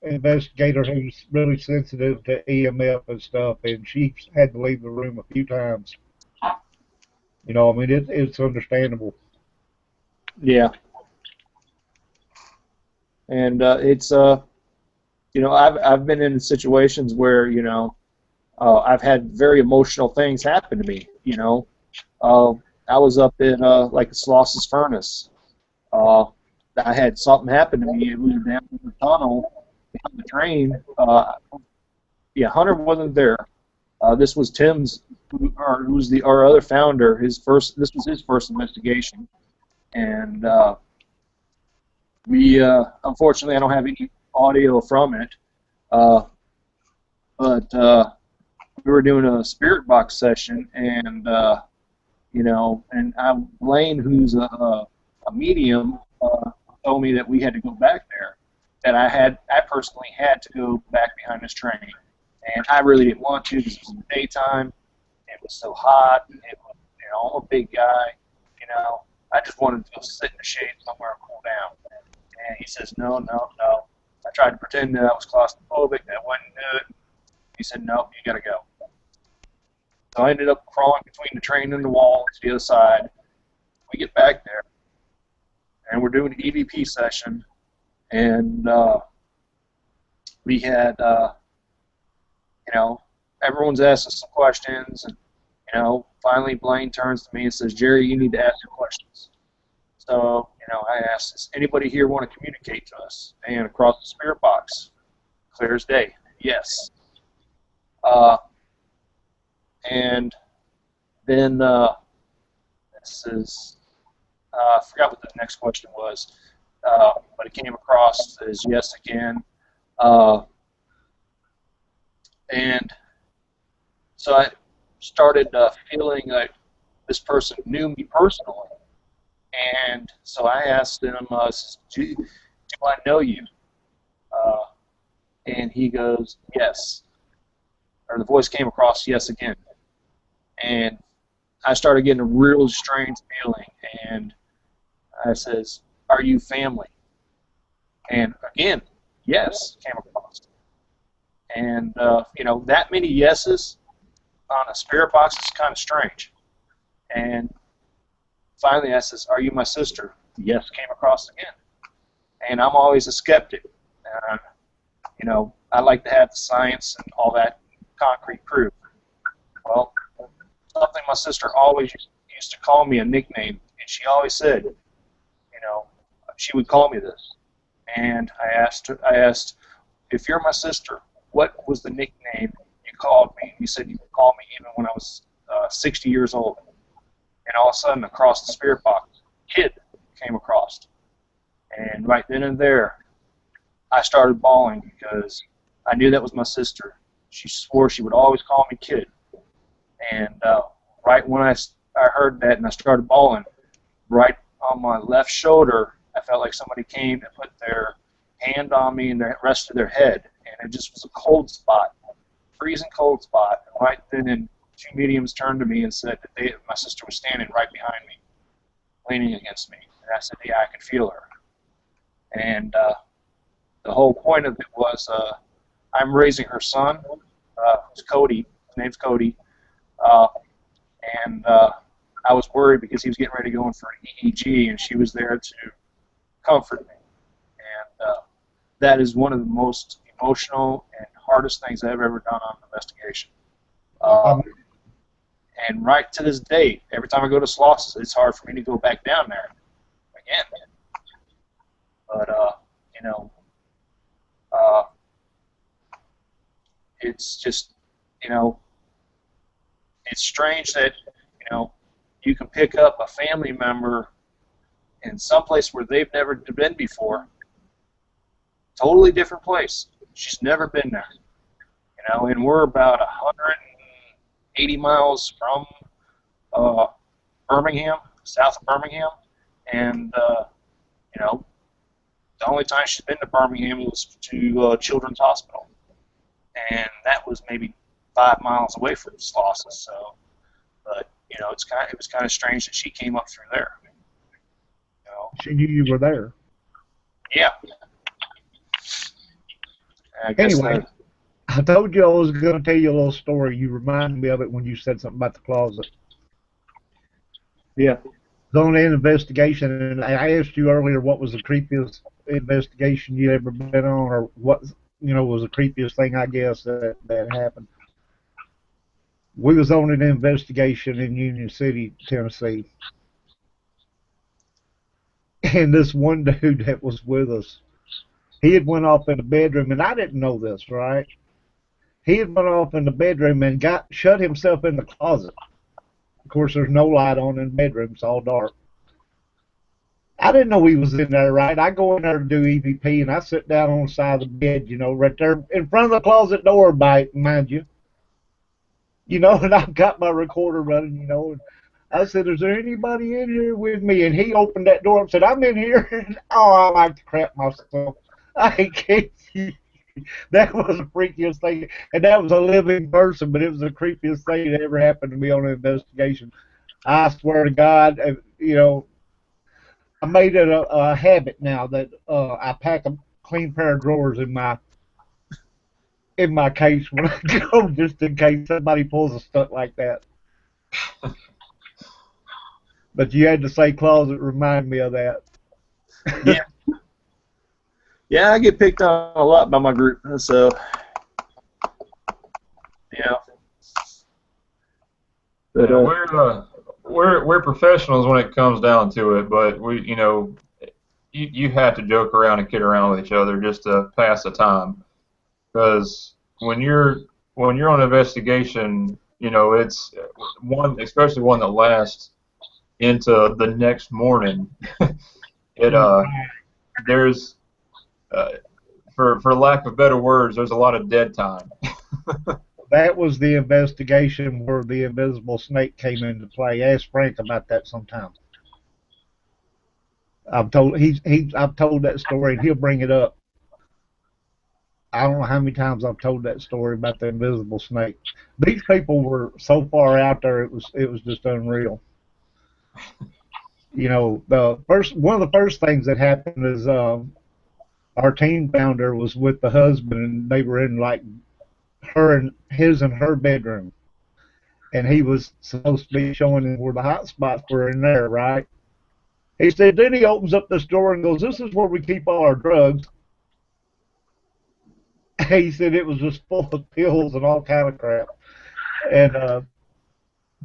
investigator who's really sensitive to EMF and stuff, and she's had to leave the room a few times. I mean, it's understandable. Yeah. And it's I've been in situations where I've had very emotional things happen to me. I was up in like a Sloss's furnace. I had something happen to me. It was down in the tunnel behind the train. Yeah, Hunter wasn't there. This was Tim's, who was our other founder. This was his first investigation, and we unfortunately I don't have any audio from it, but we were doing a spirit box session, and and Blaine, who's a medium, told me that we had to go back there, that I personally had to go back behind this train. And I really didn't want to because it was in the daytime. It was so hot. It was, I'm a big guy. I just wanted to go sit in the shade somewhere and cool down. And he says, no, no, no. I tried to pretend that I was claustrophobic. That wasn't good. He said, no, you got to go. So I ended up crawling between the train and the wall to the other side. We get back there, and we're doing an EVP session, and we had, everyone's asking some questions, and, finally Blaine turns to me and says, Jerry, you need to ask some questions. So, I asked, does anybody here want to communicate to us? And across the spirit box, clear as day, yes. And then this is, I forgot what the next question was, but it came across as yes again. And so I started feeling like this person knew me personally. And so I asked him, do I know you? And he goes, yes. Or the voice came across, yes again. And I started getting a real strange feeling. And I says, are you family? And again, yes, came across. And, that many yeses on a spirit box is kind of strange. And finally I says, are you my sister? Yes, came across again. And I'm always a skeptic. I like to have the science and all that concrete proof. Well, something my sister always used to call me a nickname, and she always said, she would call me this. And I asked, if you're my sister, what was the nickname you called me? You said you would call me even when I was 60 years old. And all of a sudden, across the spirit box, kid came across. And right then and there, I started bawling because I knew that was my sister. She swore she would always call me kid. And right when I heard that and I started bawling, right on my left shoulder, I felt like somebody came and put their hand on me and the rest of their head. And it just was a cold spot, freezing cold spot. And right then, two mediums turned to me and said that my sister was standing right behind me, leaning against me. And I said, yeah, I could feel her. And the whole point of it was I'm raising her son. It's Cody. His name's Cody. And I was worried because he was getting ready to go in for an EEG, and she was there to comfort me. And that is one of the most emotional and hardest things I've ever done on an investigation. And right to this day, every time I go to Slosses, it's hard for me to go back down there again. But, it's just, it's strange that, you can pick up a family member in some place where they've never been before, totally different place. She's never been there, and we're about 180 miles from Birmingham, south of Birmingham, and, the only time she's been to Birmingham was to Children's Hospital, and that was maybe 5 miles away from Slosses. So, but it was kind of strange that she came up through there. She knew you were there. Yeah. Anyway, I told you I was going to tell you a little story. You reminded me of it when you said something about the closet. Yeah. On an investigation, and I asked you earlier what was the creepiest investigation you ever been on, or what was the creepiest thing, I guess, that happened. We was on an investigation in Union City, Tennessee, and this one dude that was with us, he had went off in the bedroom, and I didn't know this, right? He had went off in the bedroom and shut himself in the closet. Of course, there's no light on in the bedroom; it's all dark. I didn't know he was in there, right? I go in there to do EVP, and I sit down on the side of the bed, right there in front of the closet door, mind you. And I've got my recorder running, and I said, is there anybody in here with me? And he opened that door up and said, I'm in here. Oh, I like to crap myself. I can't. That was the freakiest thing, and that was a living person, but it was the creepiest thing that ever happened to me on an investigation. I swear to God, I made it a habit now that I pack a clean pair of drawers in my case when I go, just in case somebody pulls a stunt like that. But you had to say closet remind me of that. Yeah, yeah, I get picked on a lot by my group, so yeah. But Yeah, we're professionals when it comes down to it, but you have to joke around and kid around with each other just to pass the time. Because when you're on an investigation, it's one, especially one that lasts into the next morning. It there's for lack of better words, there's a lot of dead time. That was the investigation where the invisible snake came into play. Ask Frank about that sometime. I've told that story and he'll bring it up. I don't know how many times I've told that story about the invisible snake. These people were so far out there, it was just unreal. One of the first things that happened is our team founder was with the husband, and they were in like his and her bedroom, and he was supposed to be showing them where the hot spots were in there, right? He said, then he opens up this door and goes, "This is where we keep all our drugs." He said it was just full of pills and all kind of crap. And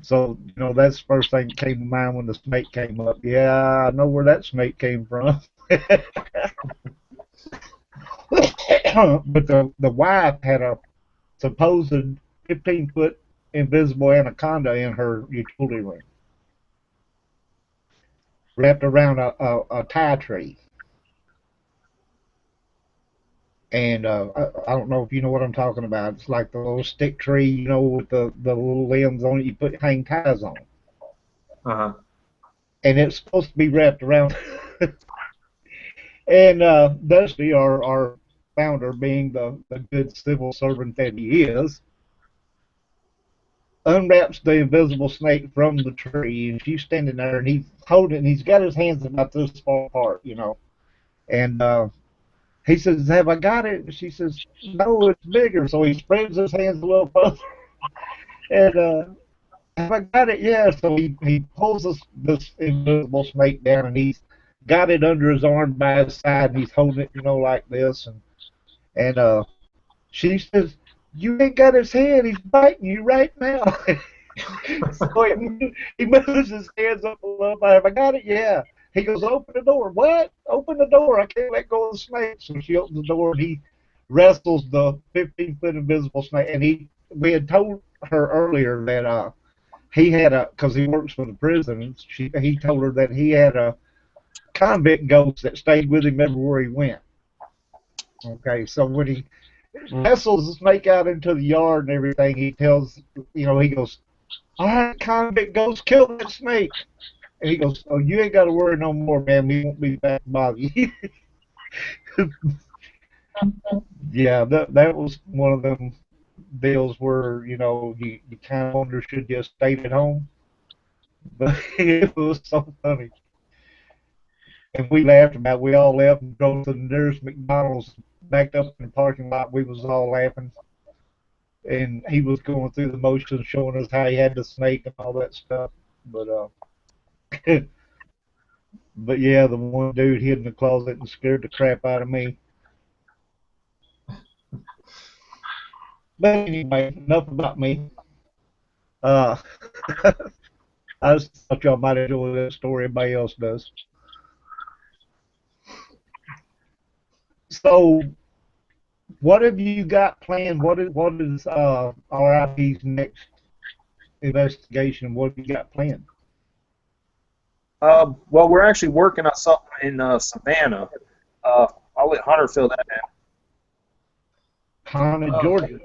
so, that's the first thing that came to mind when the snake came up. Yeah, I know where that snake came from. But the wife had a supposed 15-foot invisible anaconda in her utility room, wrapped around a tie tree. And I don't know if you know what I'm talking about. It's like the little stick tree, with the little limbs on it. You hang ties on, Uh-huh. and it's supposed to be wrapped around. And Dusty, our founder, being the good civil servant that he is, unwraps the invisible snake from the tree, and she's standing there, and he's holding it, and he's got his hands about this far apart. And he says, "Have I got it?" And she says, "No, it's bigger." So he spreads his hands a little further, and "Have I got it?" "Yeah." So he pulls this invisible snake down, and he's got it under his arm by his side, and he's holding it, like this, and she says, "You ain't got his head. He's biting you right now." So he moves his hands up a little bit. "Have I got it?" "Yeah." He goes, "Open the door." "What?" "Open the door. I can't let go of the snake." So she opens the door, and he wrestles the 15-foot invisible snake. And we had told her earlier that he had because he works for the prison. He told her that he had a convict ghost that stayed with him everywhere he went. Okay, so when he wrestles the snake out into the yard and everything, he tells, he goes, "All right, convict ghost, kill that snake." And he goes, "Oh, you ain't got to worry no more, man. We won't be back to bother you." Yeah, that was one of them deals where, you kind of wonder, should you have stayed at home? But it was so funny. And we laughed about it. We all left and drove to the nearest McDonald's, backed up in the parking lot. We was all laughing. And he was going through the motions, showing us how he had the snake and all that stuff. But but yeah, the one dude hid in the closet and scared the crap out of me. But anyway, enough about me. Uh, I just thought y'all might enjoy that story. Everybody else does. So, what have you got planned? What is RIP's next investigation? What have you got planned? Well, we're actually working on something in Savannah. I'll let Hunter fill that in. Con in Georgia.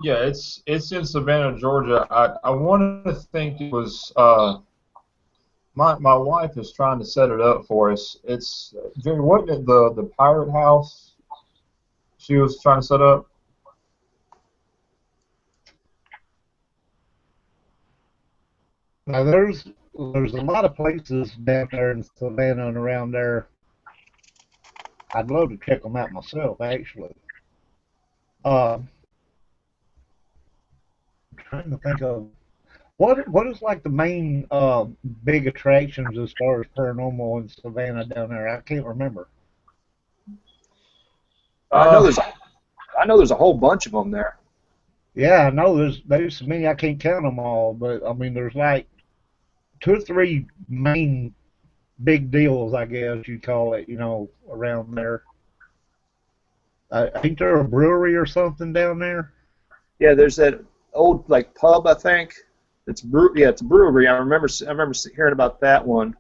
Yeah, it's in Savannah, Georgia. I wanted to think it was My wife is trying to set it up for us. It's Jerry, wasn't it the pirate house she was trying to set up? Now there's a lot of places down there in Savannah and around there. I'd love to check them out myself, actually. I'm trying to think of what is like the main big attractions as far as paranormal in Savannah down there. I can't remember. I Uh, know there's a whole bunch of them there. Yeah, I know there's so many I can't count them all, but I mean there's like two or three main big deals, I guess you'd call it, around there. I think there a brewery or something down there. Yeah, there's that old like pub, I think. It's a brewery. I remember hearing about that one.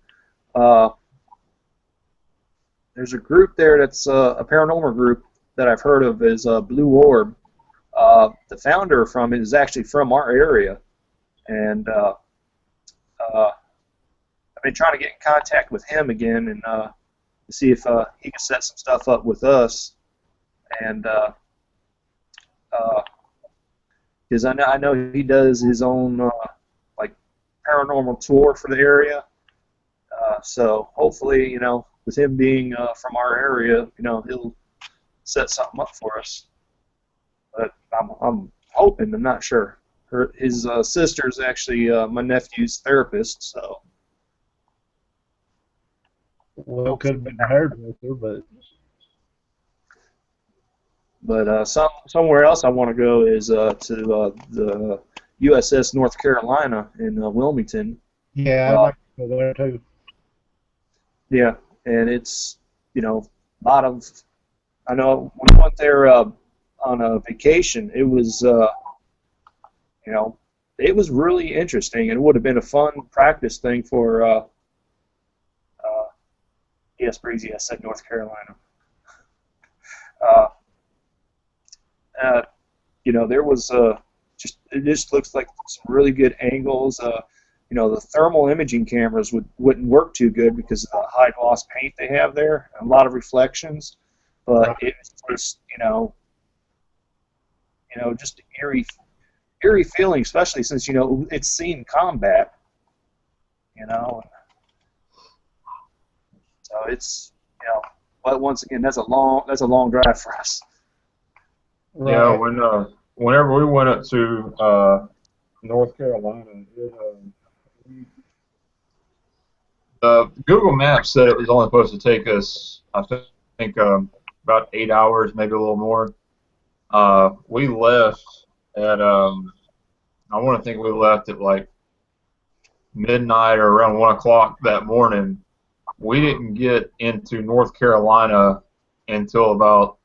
Uh, there's a group there that's a paranormal group that I've heard of is Blue Orb. The founder from it is actually from our area, and I've been trying to get in contact with him again and to see if he can set some stuff up with us. And because I know he does his own like paranormal tour for the area. So hopefully, with him being from our area, he'll set something up for us. But I'm hoping. I'm not sure. His sister is actually my nephew's therapist, so. Well, could have been the hairdresser, But somewhere else I want to go is to the USS North Carolina in Wilmington. yeah, I'd like to go there too. Yeah, and it's a lot of. I know when I went there on a vacation, it was it was really interesting, and it would have been a fun practice thing for. Yes, Breezy, I said North Carolina. There was it just looks like some really good angles. The thermal imaging cameras wouldn't work too good because of the high gloss paint they have there, and a lot of reflections. But it was just just an eerie feeling, especially since it's seen combat. So it's but once again that's a long drive for us. Right. yeah, whenever we went up to North Carolina, Google Maps said it was only supposed to take us, I think, about 8 hours, maybe a little more. We left at, I want to think we left at like midnight or around 1 o'clock that morning. We didn't get into North Carolina until about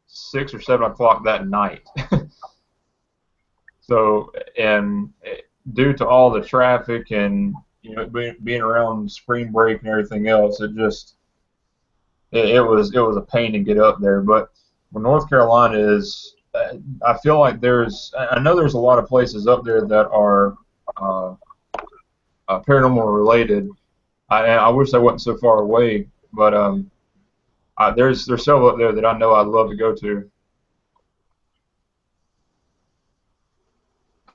6 or 7 o'clock that night. So, and due to all the traffic and being around spring break and everything else, it was a pain to get up there. But where North Carolina is, I feel like I know there's a lot of places up there that are paranormal related. I wish I wasn't so far away, but there's several up there that I know I'd love to go to.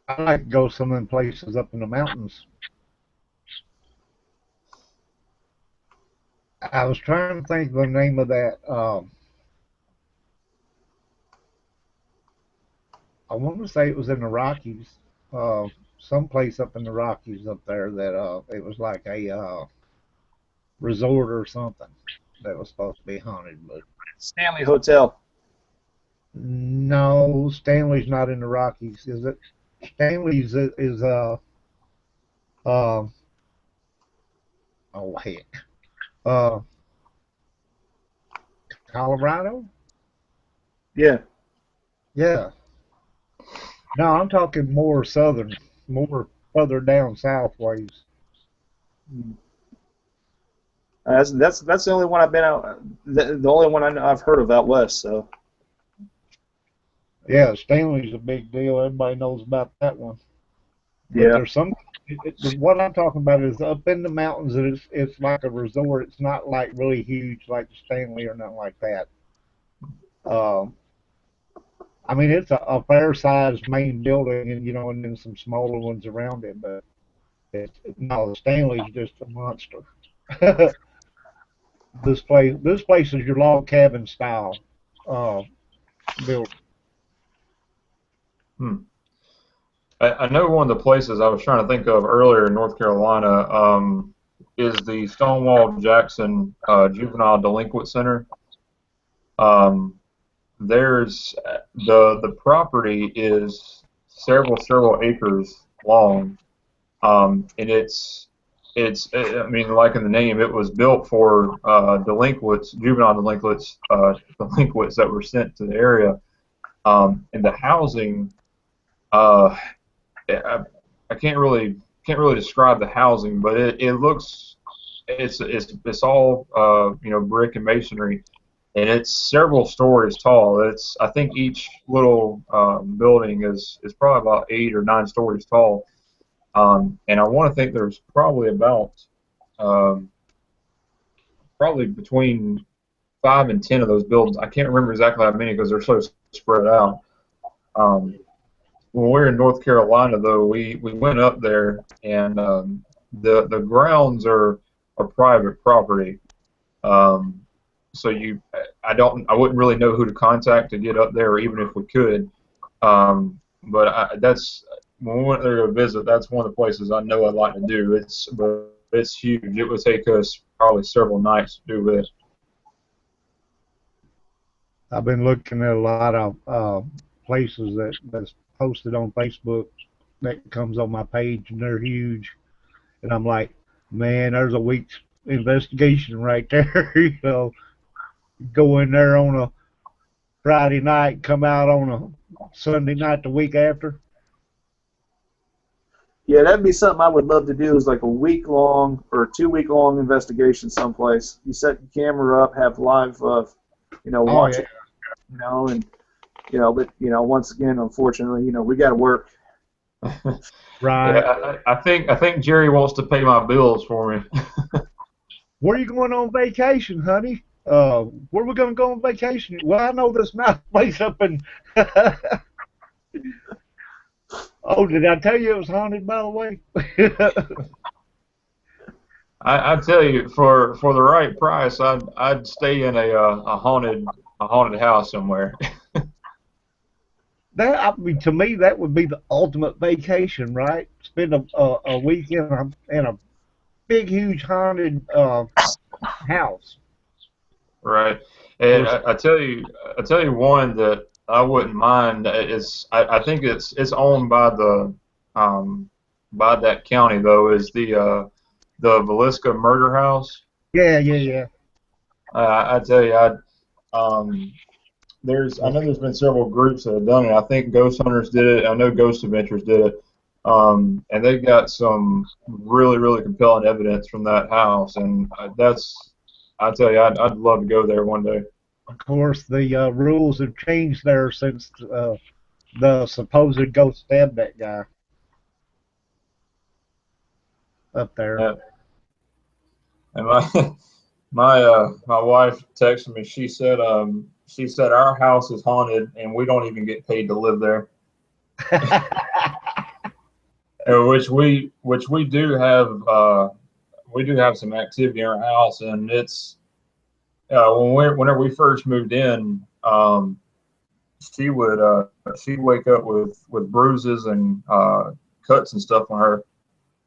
I like to go some of them places up in the mountains. I was trying to think of the name of that. I want to say it was in the Rockies, someplace up in the Rockies up there that it was like a resort or something that was supposed to be haunted, but Stanley Hotel. no, Stanley's not in the Rockies, is it? Stanley's is uh oh heck, uh Colorado. Yeah. Yeah. No, I'm talking more southern, more further down south ways. That's the only one I've been out. The only one I've heard of out west. So. Yeah, Stanley's a big deal. Everybody knows about that one. But Yeah. there's some What I'm talking about is up in the mountains. And it's like a resort. It's not like really huge like Stanley or nothing like that. Um, I mean, it's a fair sized main building, and and then some smaller ones around it. But no, Stanley's just a monster. This place is your log cabin style uh, building. Hmm. I know one of the places I was trying to think of earlier in North Carolina is the Stonewall Jackson Juvenile Delinquent Center. Um, there's the property is several acres long, and I mean, like in the name, it was built for juvenile delinquents that were sent to the area, and the housing. Uh, I can't really describe the housing, but it looks it's all brick and masonry, and it's several stories tall. I think each little building is probably about 8 or 9 stories tall, and I want to think there's um, probably between 5 and 10 of those buildings. I can't remember exactly how many because they're so spread out. Um, when we were in North Carolina, though, we went up there, and the grounds are private property. Um, so I wouldn't really know who to contact to get up there, even if we could. But that's when we went there to visit. That's one of the places I know I'd like to do. It's huge. It would take us probably several nights to do it. I've been looking at a lot of places that's posted on Facebook that comes on my page, and they're huge. And I'm like, man, there's a week's investigation right there. Go in there on a Friday night, come out on a Sunday night the week after. Yeah, that'd be something I would love to do. Is like a week long or 2 week long investigation someplace. You set your camera up, have live, Oh watch yeah, it, and but once again, unfortunately, we got to work. right. Yeah, I think Jerry wants to pay my bills for me. Where you going on vacation, honey? Where we gonna go on vacation? Well, I know this nice place up in. Oh, did I tell you it was haunted, by the way? I tell you, for the right price, I'd stay in a haunted house somewhere. I mean, to me, that would be the ultimate vacation, right? Spend a week in a big, huge haunted house. Right. Or And I tell you one that I wouldn't mind is I think it's owned by that county though is the Villisca Murder House. yeah, yeah, yeah. I tell you um I know there's been several groups that have done it. I think Ghost Hunters did it. I know Ghost Adventures did it. And they got some really really compelling evidence from that house, and I tell you I'd love to go there one day. Of course, the rules have changed there since the supposed ghost stabbed that guy up there. Uh, and my wife texted me. She said our house is haunted and we don't even get paid to live there. Which we do have some activity in our house, and it's whenever we first moved in, she would she'd wake up with bruises and cuts and stuff on her,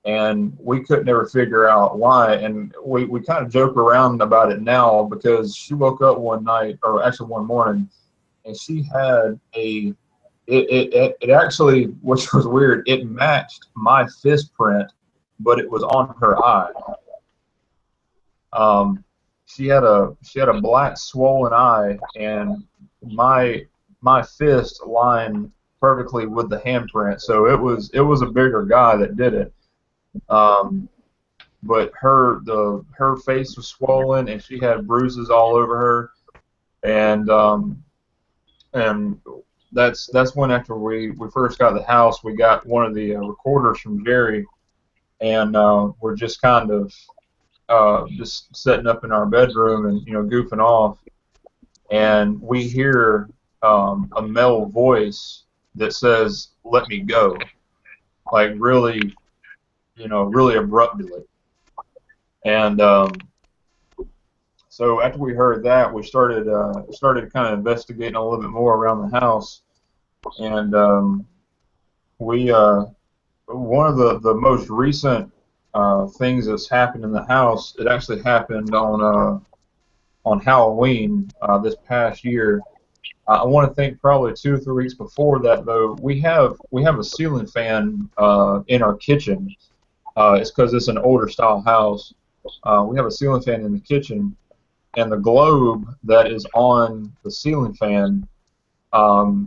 and we couldn't ever figure out why. And we kind of joke around about it now because she woke up one night, or actually one morning, and she had it actually, which was weird, it matched my fist print, but it was on her eye. She had a black swollen eye, and my fist lined perfectly with the handprint. So it was a bigger guy that did it. But her face was swollen, and she had bruises all over her, and that's when after we first got the house, we got one of the recorders from Jerry, and we're just kind of just setting up in our bedroom and goofing off, and we hear a male voice that says, "Let me go," like really, really abruptly. And so after we heard that, we started kind of investigating a little bit more around the house, and we one of the most recent things that's happened in the house. It actually happened on Halloween this past year. I want to think probably 2 or 3 weeks before that, though. We have a ceiling fan in our kitchen. It's because it's an older style house. We have a ceiling fan in the kitchen, and the globe that is on the ceiling fan,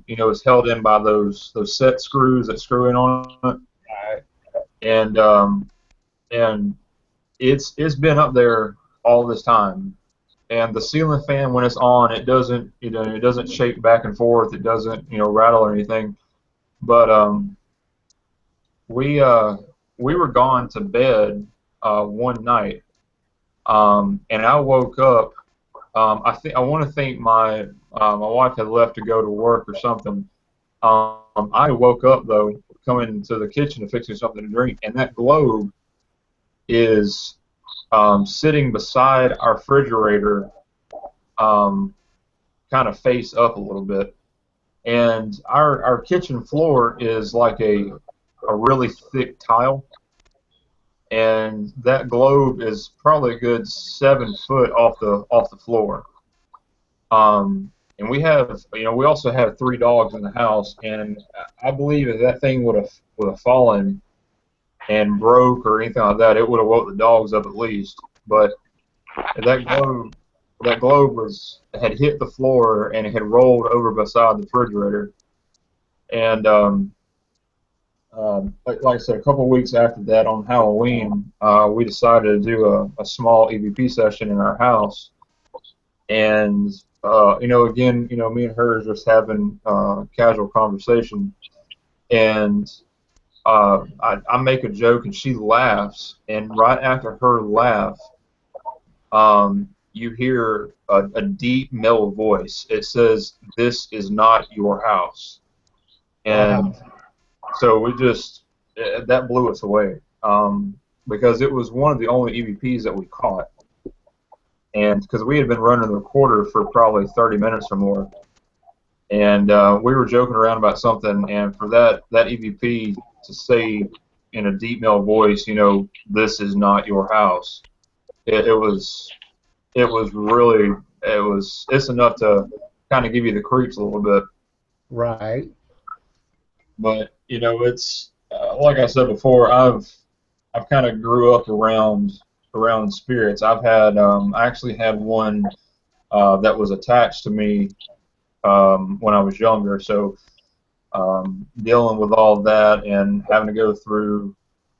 is held in by those set screws that screw in on it, and it's been up there all this time. And the ceiling fan, when it's on, it doesn't shake back and forth. It doesn't rattle or anything. But we were gone to bed one night, and I woke up. I want to think my wife had left to go to work or something. I woke up though, coming to the kitchen to fix me something to drink, and that globe is sitting beside our refrigerator, kind of face up a little bit. And our kitchen floor is like a really thick tile, and that globe is probably a good 7 foot off the floor. And we also have 3 dogs in the house, and I believe if that thing would have fallen and broke or anything like that, it would have woke the dogs up at least. But that globe had hit the floor and it had rolled over beside the refrigerator. And like I said, a couple of weeks after that, on Halloween, we decided to do a small EVP session in our house. And again, me and her just having casual conversation, and I make a joke and she laughs, and right after her laugh, you hear a deep male voice. It says, "This is not your house," and so that blew us away, because it was one of the only EVPs that we caught, and because we had been running the recorder for probably 30 minutes or more, and we were joking around about something, and for that EVP to say in a deep male voice, "This is not your house," it's enough to kind of give you the creeps a little bit. Right. But it's like I said before, I've kind of grew up around spirits. I actually had one that was attached to me when I was younger. So dealing with all that and having to go through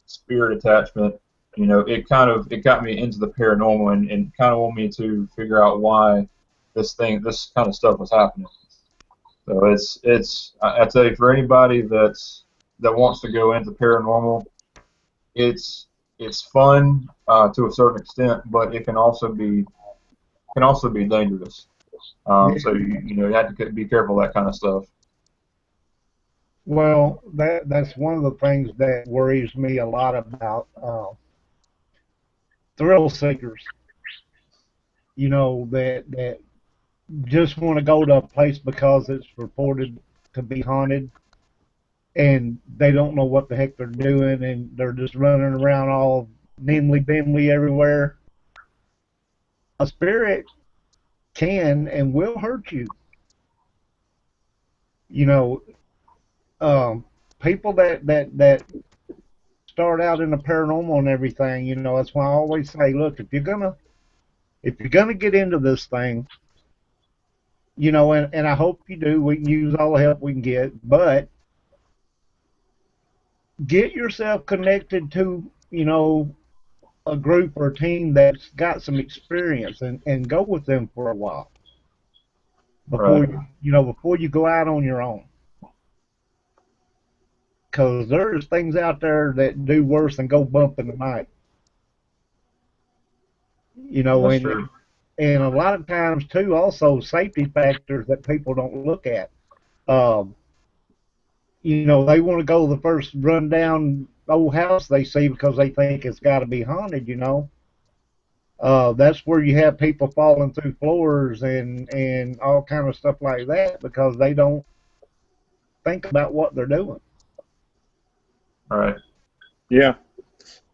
spirit attachment, it got me into the paranormal, and kind of wanted me to figure out why this kind of stuff was happening. So I tell you, for anybody that wants to go into paranormal, it's fun to a certain extent, but it can also be dangerous. So you have to be careful of that kind of stuff. Well, that's one of the things that worries me a lot about thrill seekers. That just want to go to a place because it's reported to be haunted, and they don't know what the heck they're doing, and they're just running around all nimbly bimly everywhere. A spirit can and will hurt you. You know, People that start out in the paranormal and everything, that's why I always say, look, if you're gonna get into this thing, and I hope you do. We can use all the help we can get, but get yourself connected to, a group or a team that's got some experience, and go with them for a while before Right. before you go out on your own. because there's things out there that do worse than go bump in the night. You know, That's and true. and a lot of times too, also safety factors that people don't look at. Um, you know, they want to go the first rundown old house they see because they think it's got to be haunted. You know, that's where you have people falling through floors and all kind of stuff like that because they don't think about what they're doing. All right. Yeah.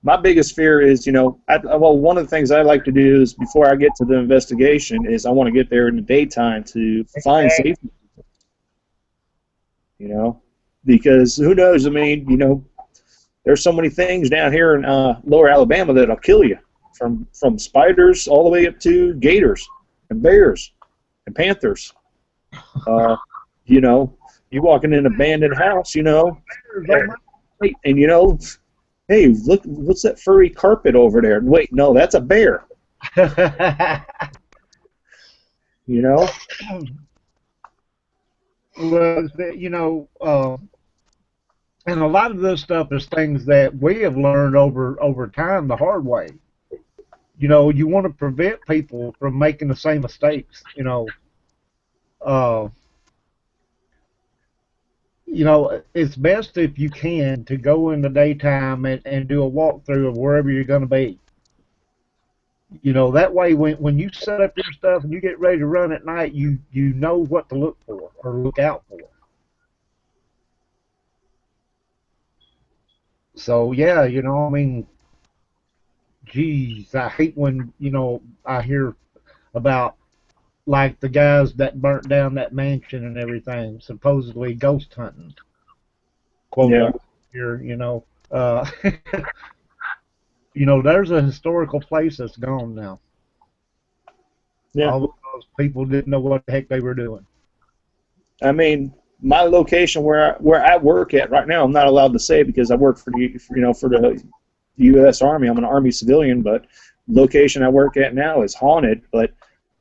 My biggest fear is, well, one of the things I like to do is before I get to the investigation is I want to get there in the daytime to find safety, because who knows? I mean, there's so many things down here in lower Alabama that'll kill you, from spiders all the way up to gators and bears and panthers. You walk in an abandoned house, and hey, look, what's that furry carpet over there? Wait, no, that's a bear. Well, and a lot of this stuff is things that we have learned over time the hard way. You want to prevent people from making the same mistakes. Uh, it's best if you can to go in the daytime and do a walkthrough of wherever you're going to be. That way when you set up your stuff and you get ready to run at night, you know what to look for or look out for. So yeah, I mean, geez, I hate when, I hear about like the guys that burnt down that mansion and everything, supposedly ghost hunting. Quote Yeah. here, there's a historical place that's gone now. Yeah. All because people didn't know what the heck they were doing. I mean, my location where I work at right now, I'm not allowed to say because I work for the U.S. Army. I'm an Army civilian, but location I work at now is haunted. But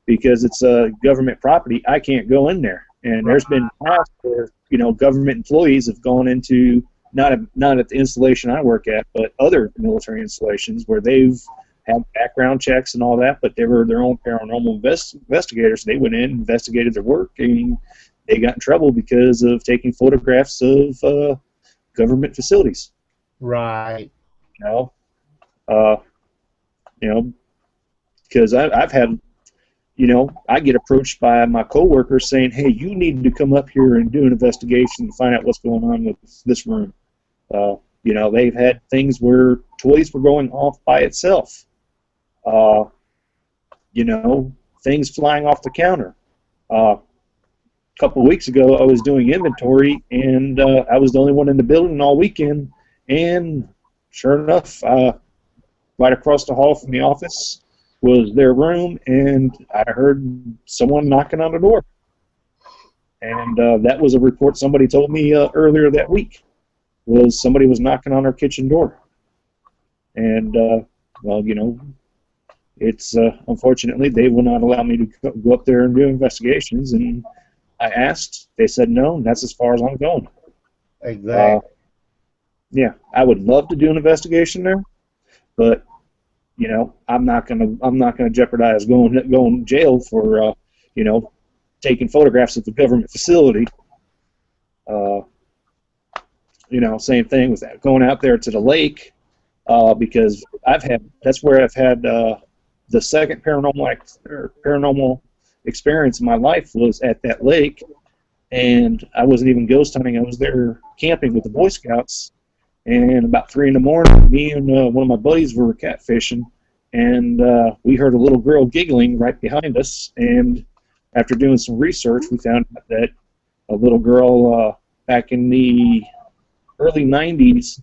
because it's a government property, I can't go in there. And there's been times where government employees have gone into not at the installation I work at, but other military installations where they've had background checks and all that, but they were their own paranormal investigators. They went in, investigated their work, and they got in trouble because of taking photographs of government facilities. Right. Because I've had, I get approached by my coworkers saying, "Hey, you need to come up here and do an investigation to find out what's going on with this room." They've had things where toys were going off by itself. Things flying off the counter. A couple of weeks ago, I was doing inventory, and I was the only one in the building all weekend. And sure enough, right across the hall from the office was their room, and I heard someone knocking on the door. And that was a report somebody told me earlier that week. Was somebody was knocking on our kitchen door. And, it's unfortunately they will not allow me to go up there and do investigations. And I asked, they said no, and that's as far as I'm going. Exactly. Yeah, I would love to do an investigation there, but I'm not gonna jeopardize going to jail for taking photographs of the government facility. Same thing with that, going out there to the lake, because that's where I've had the second paranormal experience in my life was at that lake, and I wasn't even ghost hunting. I was there camping with the Boy Scouts, and about 3 in the morning, me and one of my buddies were catfishing, and we heard a little girl giggling right behind us, and after doing some research, we found out that a little girl back in the early 90s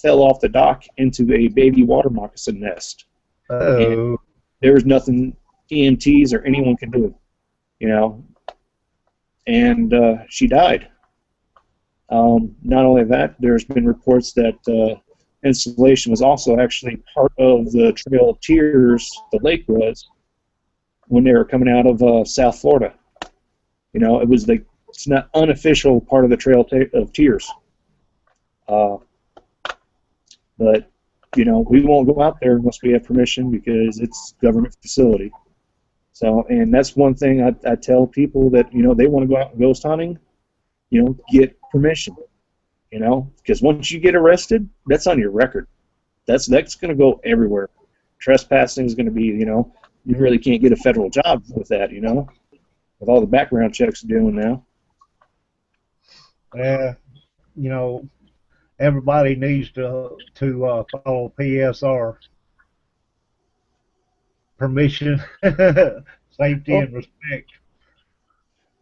fell off the dock into a baby water moccasin nest. Oh. There was nothing EMTs or anyone could do, and she died. Not only that, there's been reports that installation was also actually part of the Trail of Tears, the lake was, when they were coming out of South Florida. It was it's not unofficial part of the Trail of Tears. Uh, but you know, we won't go out there unless we have permission because it's government facility. So, and that's one thing I tell people that, you know, they want to go out ghost hunting, you know, get permission, you know, because once you get arrested, that's on your record. That's going to go everywhere. Trespassing is going to be, you know, you really can't get a federal job with that, you know, with all the background checks they're doing now. Yeah, you know, everybody needs to follow PSR, permission, safety, Oh, and respect.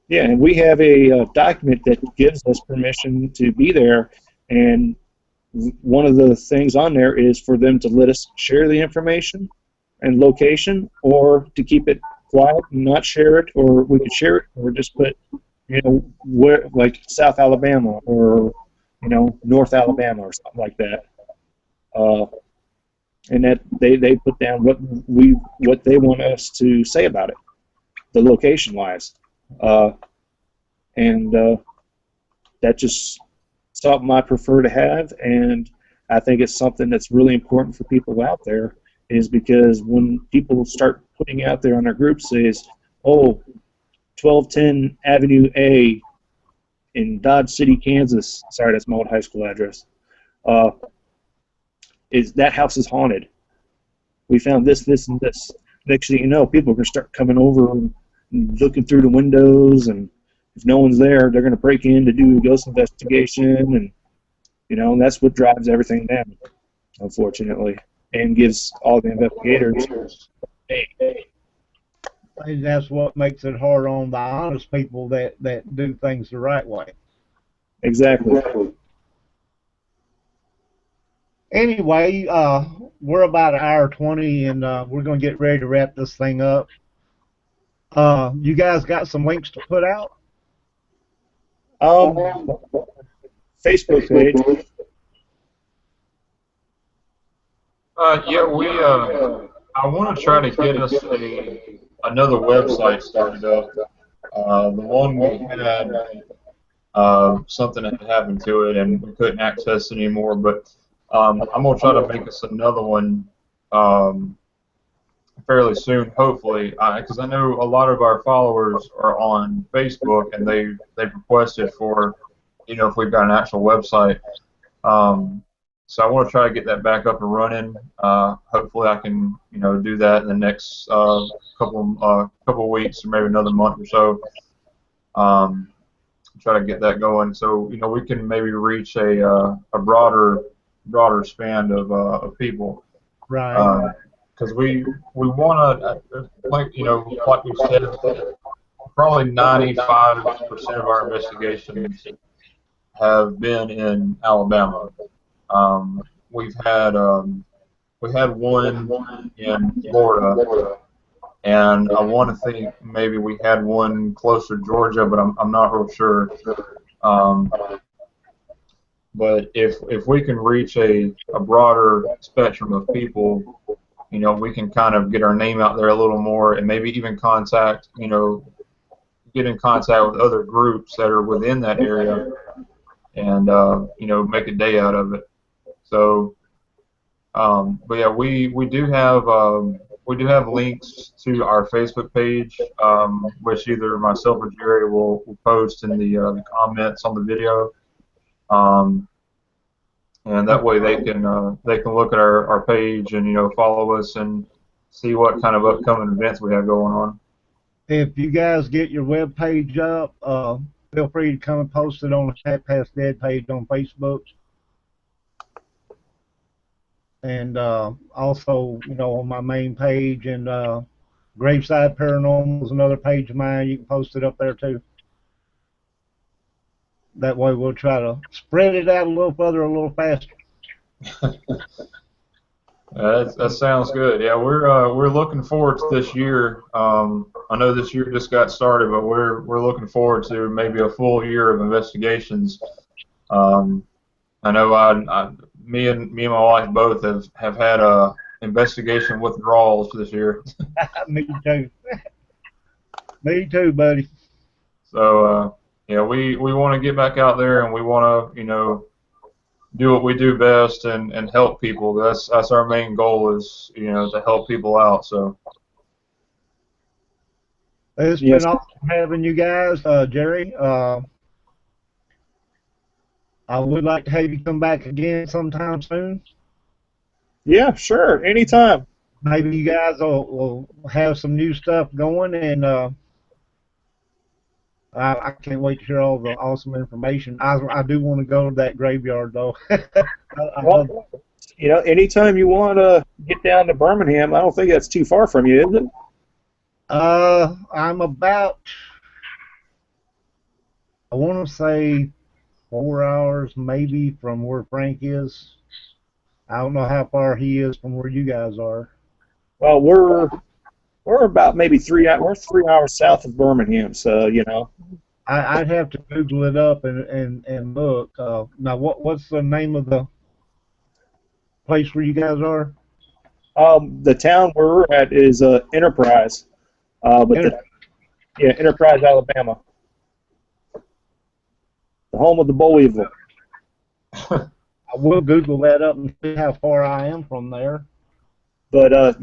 yeah, and we have a document that gives us permission to be there, and one of the things on there is for them to let us share the information and location, or to keep it quiet and not share it, or we could share it, or just put, you know, where, like South Alabama, or, you know, North Alabama, or something like that. And that they put down what they want us to say about it, the location wise. And that's just something I prefer to have, and I think it's something that's really important for people out there, is because when people start putting out there on their group says, oh, 1210 Avenue A in Dodge City, Kansas, sorry, that's my old high school address, is that house is haunted. We found this, this, and this. Next thing you know, people are going to start coming over and looking through the windows, and if no one's there, they're going to break in to do a ghost investigation, and you know, and that's what drives everything down, unfortunately, and gives all the investigators. And that's what makes it hard on the honest people that do things the right way. Exactly. Anyway, we're about an hour 20, and we're going to get ready to wrap this thing up. You guys got some links to put out? Facebook page. Yeah, I want to try to get us another website started up. The one we had, something had happened to it, and we couldn't access it anymore. But I'm gonna try to make us another one fairly soon, hopefully, because I know a lot of our followers are on Facebook, and they've requested for, you know, if we've got an actual website. So I want to try to get that back up and running. Hopefully, I can, you know, do that in the next couple weeks, or maybe another month or so. Try to get that going, so you know we can maybe reach a broader span of people. Right. Because we want to, like, you know, like we said, probably 95% of our investigations have been in Alabama. We've had we had one in Florida, and I want to think maybe we had one closer to Georgia, but I'm not real sure. But if we can reach a broader spectrum of people, you know, we can kind of get our name out there a little more, and maybe even contact, you know, get in contact with other groups that are within that area, and you know, make a day out of it. So, but yeah, we do have links to our Facebook page, which either myself or Jerry will post in the comments on the video, and that way they can look at our page and, you know, follow us and see what kind of upcoming events we have going on. If you guys get your web page up, feel free to come and post it on the Half Past Dead page on Facebook. And also, you know, on my main page, and Graveside Paranormal is another page of mine. You can post it up there too. That way we'll try to spread it out a little further, a little faster. That sounds good. Yeah, we're looking forward to this year. I know this year just got started, but we're looking forward to maybe a full year of investigations. I know me and my wife both have had investigation withdrawals this year. Me too. Me too, buddy. So yeah, we want to get back out there, and we want to, you know, do what we do best and help people. That's our main goal is, to help people out. So It's Yes. been awesome having you guys, Jerry. I would like to have you come back again sometime soon. Yeah, sure. Anytime. Maybe you guys will have some new stuff going, and I can't wait to hear all the awesome information. I do want to go to that graveyard, though. I love. Well, anytime you want to get down to Birmingham, I don't think that's too far from you, is it? I'm about, I want to say 4 hours maybe from where Frank is. I don't know how far he is from where you guys are. Well, we're about maybe 3 hours. We're 3 hours south of Birmingham, so I'd have to Google it up and look. Now, what's the name of the place where you guys are? The town where we're at is Enterprise, Enterprise, Alabama, the home of the Boll Weevil. I will Google that up and see how far I am from there. But if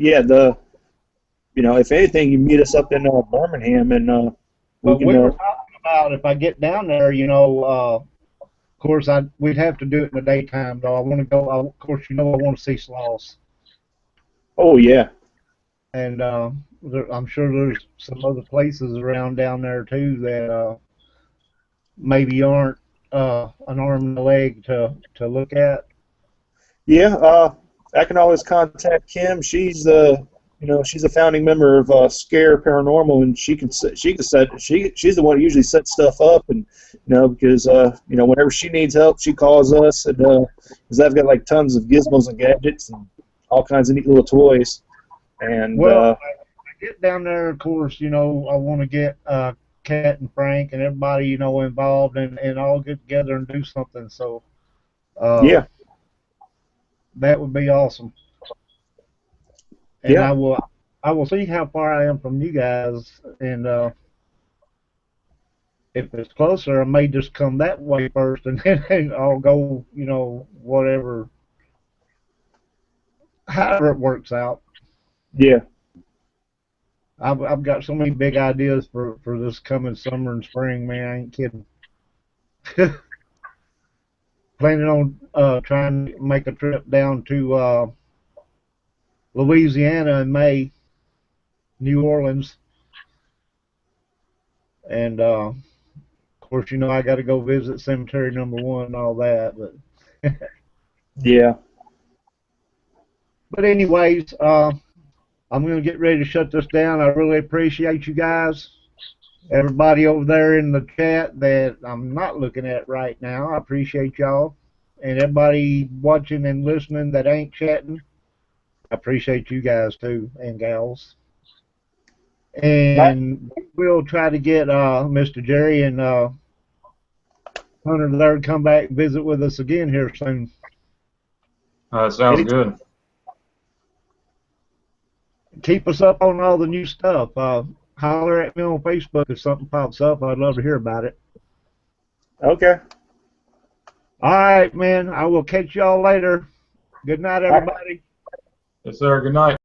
anything, you meet us up in Birmingham, and we But can. we were talking about if I get down there, of course we'd have to do it in the daytime, though. I want to go. Of course, I want to see sloths, Oh yeah, and I'm sure there's some other places around down there too that maybe aren't an arm and a leg to look at. yeah. I can always contact Kim. She's she's a founding member of Scare Paranormal, and she's the one who usually sets stuff up, and because whenever she needs help, she calls us, and because I've got like tons of gizmos and gadgets and all kinds of neat little toys, and Well, I get down there, of course, I want to get Kat and Frank and everybody, involved and all get together and do something. So yeah, that would be awesome. And yeah, I will see how far I am from you guys, and if it's closer, I may just come that way first, and then I'll go, whatever, however it works out. yeah. I've got so many big ideas for this coming summer and spring, man. I ain't kidding. Planning on trying to make a trip down to Louisiana in May, New Orleans, and of course, I got to go visit Cemetery Number 1 and all that. But Yeah. but anyways, I'm going to get ready to shut this down. I really appreciate you guys. Everybody over there in the chat that I'm not looking at right now, I appreciate y'all. And everybody watching and listening that ain't chatting, I appreciate you guys too, and gals. And we'll try to get Mr. Jerry and Hunter there to come back and visit with us again here soon. sounds good. Keep us up on all the new stuff. Holler at me on Facebook if something pops up. I'd love to hear about it. Okay. All right, man. I will catch y'all later. Good night, everybody. Yes, sir. Good night.